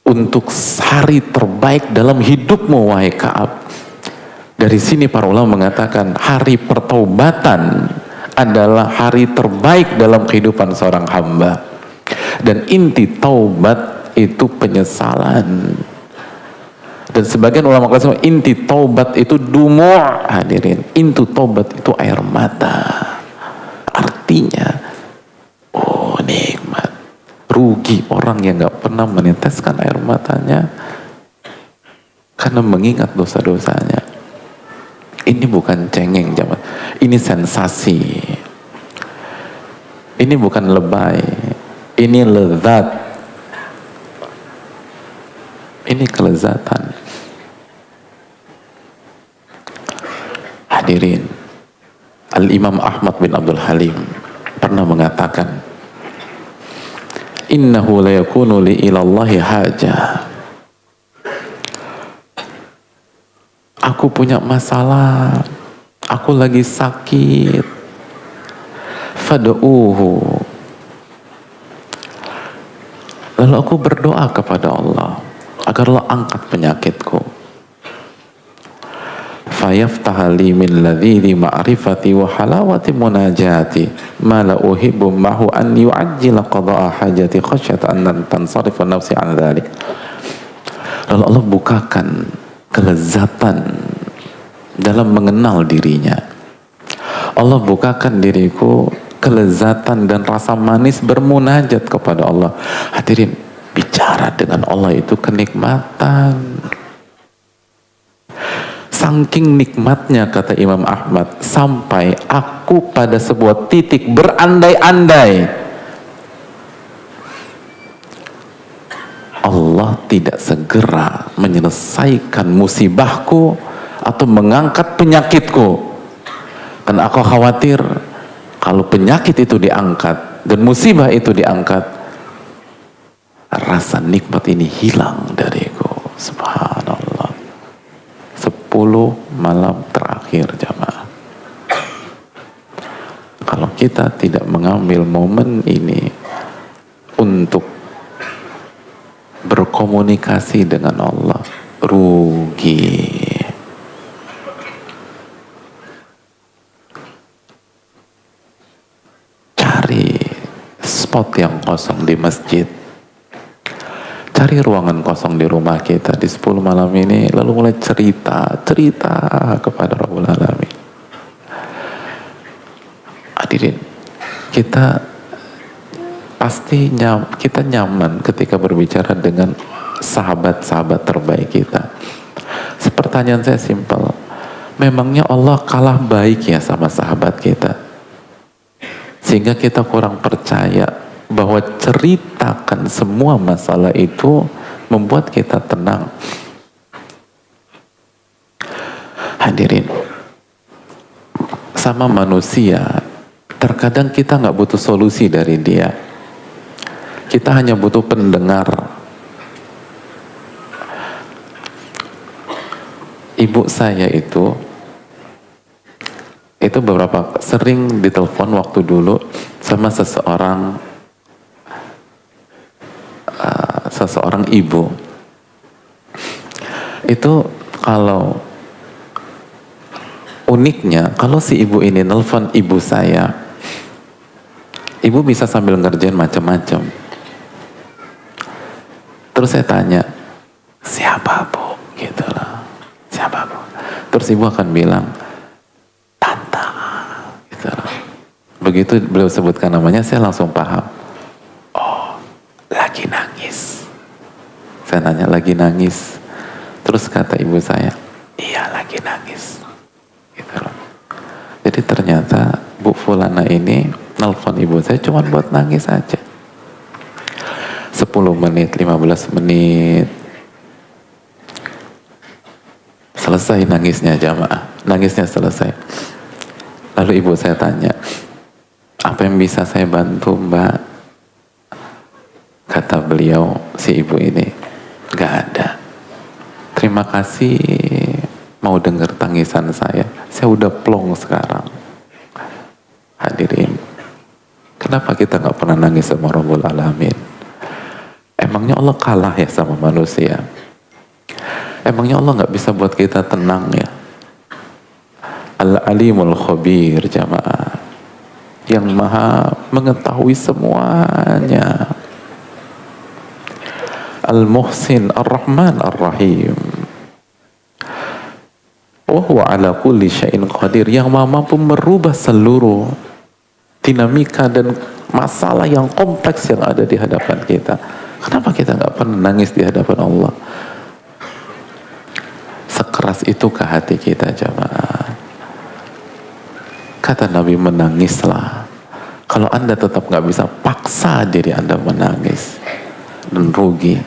untuk hari terbaik dalam hidupmu, wahai Ka'ab. Dari sini para ulama mengatakan hari pertaubatan adalah hari terbaik dalam kehidupan seorang hamba. Dan inti taubat itu penyesalan. Dan sebagian ulama kelas inti taubat itu dumu', hadirin. Inti taubat itu air mata. Artinya, oh nikmat. Rugi orang yang gak pernah meneteskan air matanya karena mengingat dosa-dosanya. Ini bukan cengeng, jamaah. Ini sensasi. Ini bukan lebay. Ini lezat. Ini kelezatan. Hadirin, Al-Imam Ahmad bin Abdul Halim pernah mengatakan, innahu la yakunu li ilallahi hajah. Aku punya masalah, aku lagi sakit, fad'uhu, lalu aku berdoa kepada Allah agar Allah angkat penyakitku. Fayaftahali min ladhili ma'rifati wa halawati munajati ma la uhibbu mahu an yu'ajjila qada'a hajati khasyata an tansarifa nafsi an dhalik. Lalu Allah bukakan kelezatan dalam mengenal dirinya. Allah bukakan diriku kelezatan dan rasa manis bermunajat kepada Allah. Hadirin, bicara dengan Allah itu kenikmatan. Saking nikmatnya, kata Imam Ahmad, sampai aku pada sebuah titik berandai-andai Allah tidak segera menyelesaikan musibahku atau mengangkat penyakitku. Karena aku khawatir kalau penyakit itu diangkat dan musibah itu diangkat, rasa nikmat ini hilang dariku. Subhanallah. 10 malam terakhir, jamaah. Kalau kita tidak mengambil momen ini untuk berkomunikasi dengan Allah, rugi. Cari spot yang kosong di masjid, cari ruangan kosong di rumah kita di 10 malam ini, lalu mulai cerita kepada Rabbul Alamin. Hadirin, kita pasti kita nyaman ketika berbicara dengan sahabat-sahabat terbaik kita. Pertanyaan saya simpel, memangnya Allah kalah baik ya sama sahabat kita? Sehingga kita kurang percaya bahwa ceritakan semua masalah itu membuat kita tenang. Hadirin, sama manusia, terkadang kita nggak butuh solusi dari dia. Kita hanya butuh pendengar. Ibu saya itu beberapa sering ditelepon waktu dulu sama seseorang ibu. Itu kalau uniknya, kalau si ibu ini nelpon ibu saya, ibu bisa sambil ngerjain macam-macam. Terus saya tanya, siapa bu? Gitu loh. Siapa bu? Terus ibu akan bilang, Tante. Gitu loh. Begitu beliau sebutkan namanya, saya langsung paham. Oh, lagi nangis. Saya nanya, lagi nangis? Terus kata ibu saya, iya lagi nangis. Gitu loh. Jadi ternyata Bu Fulana ini nelfon ibu saya cuma buat nangis aja. 10 menit, 15 menit. Selesai nangisnya jamaah. Nangisnya selesai. Lalu ibu saya tanya, apa yang bisa saya bantu mbak? Kata beliau, si ibu ini, gak ada. Terima kasih mau dengar tangisan saya udah plong sekarang. Hadirin, kenapa kita gak pernah nangis sama Rabbul Alamin? Emangnya Allah kalah ya sama manusia? Emangnya Allah gak bisa buat kita tenang ya? Al-Alimul Khabir jamaah, yang maha mengetahui semuanya. Al-Muhsin Ar-Rahman Ar-Rahim, wa huwa ala kulli syai'in qadir, yang mampu merubah seluruh dinamika dan masalah yang kompleks yang ada di hadapan kita. Kenapa kita gak pernah nangis di hadapan Allah? Sekeras itukah hati kita jamaah? Kata Nabi, menangislah. Kalau Anda tetap gak bisa, paksa diri Anda menangis dan rugi.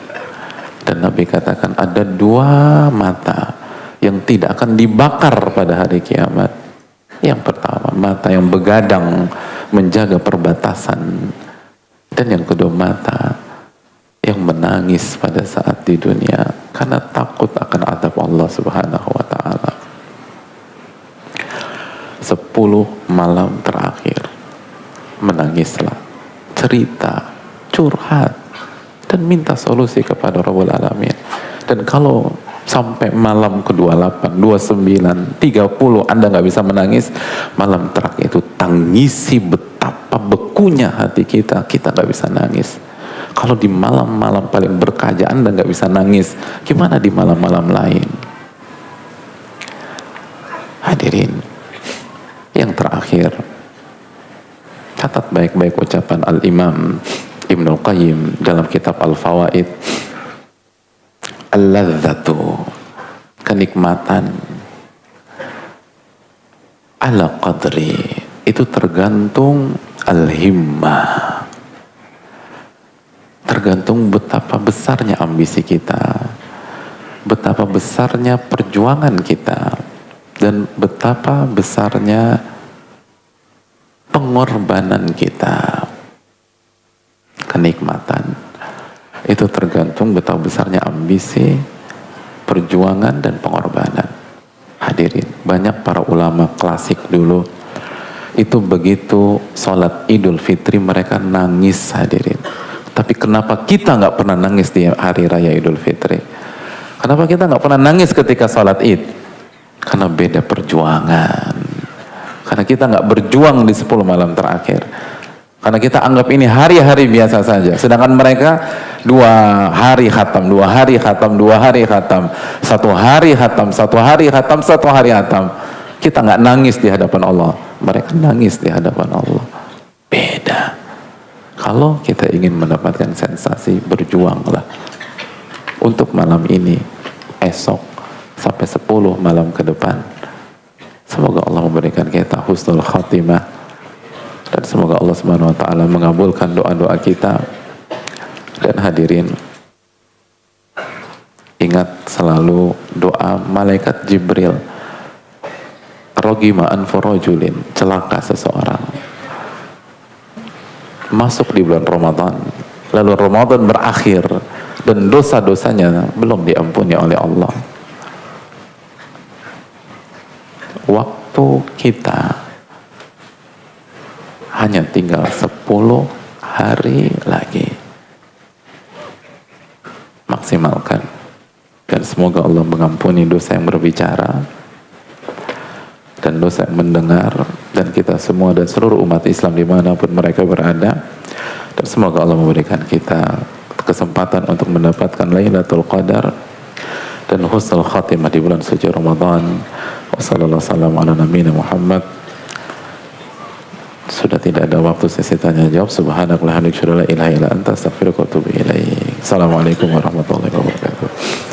Dan Nabi katakan ada 2 mata yang tidak akan dibakar pada hari kiamat. Yang pertama, mata yang begadang menjaga perbatasan, dan yang kedua, mata yang menangis pada saat di dunia karena takut akan azab Allah Subhanahu wa ta'ala. 10 malam terakhir menangislah, cerita, curhat, dan minta solusi kepada Rabbul Alamin. Dan kalau sampai malam ke-28, 29, 30 Anda gak bisa menangis, malam terakhir itu tangisi betapa bekunya hati kita gak bisa nangis. Kalau di malam-malam paling berkah Anda gak bisa nangis, gimana di malam-malam lain? Hadirin, yang terakhir, catat baik-baik ucapan Al-Imam Ibnul Qayyim dalam kitab Al-Fawaid. Al-ladzatu, kenikmatan, ala qadri, itu tergantung al-himmah, tergantung betapa besarnya ambisi kita, betapa besarnya perjuangan kita, dan betapa besarnya pengorbanan kita. Kenikmatan itu tergantung betapa besarnya ambisi, perjuangan, dan pengorbanan. Hadirin, banyak para ulama klasik dulu itu begitu sholat Idul Fitri mereka nangis. Hadirin, tapi kenapa kita nggak pernah nangis di hari raya Idul Fitri? Kenapa kita nggak pernah nangis ketika sholat Id? Karena beda perjuangan. Karena kita nggak berjuang di 10 malam terakhir. Karena kita anggap ini hari-hari biasa saja. Sedangkan mereka 2 hari khatam, 2 hari khatam, 2 hari khatam, 1 hari khatam, 1 hari khatam, 1 hari khatam. Kita nggak nangis di hadapan Allah. mereka nangis di hadapan Allah. Beda. Kalau kita ingin mendapatkan sensasi, berjuanglah untuk malam ini, esok, sampai 10 malam ke depan. Semoga Allah memberikan kita husnul khatimah, dan semoga Allah Subhanahu wa taala mengabulkan doa-doa kita. Dan hadirin, ingat selalu doa malaikat Jibril, rogima anfu rajulin, celaka seseorang masuk di bulan Ramadan, lalu Ramadan berakhir dan dosa-dosanya belum diampuni oleh Allah. Waktu kita hanya tinggal 10 hari lagi. Maksimalkan, dan semoga Allah mengampuni dosa yang berbicara dan dosa yang mendengar, dan kita semua dan seluruh umat Islam dimanapun mereka berada. Dan semoga Allah memberikan kita kesempatan untuk mendapatkan Lailatul Qadar dan husnul khatimah di bulan suci Ramadan. Wassalamualaikum warahmatullahi wabarakatuh. Sudah tidak ada waktu sesi tanya jawab. Subhanakallahumma wa bihamdika, la ilaha illa anta, astaghfiruka wa atubu ilaik. Assalamualaikum warahmatullahi wabarakatuh.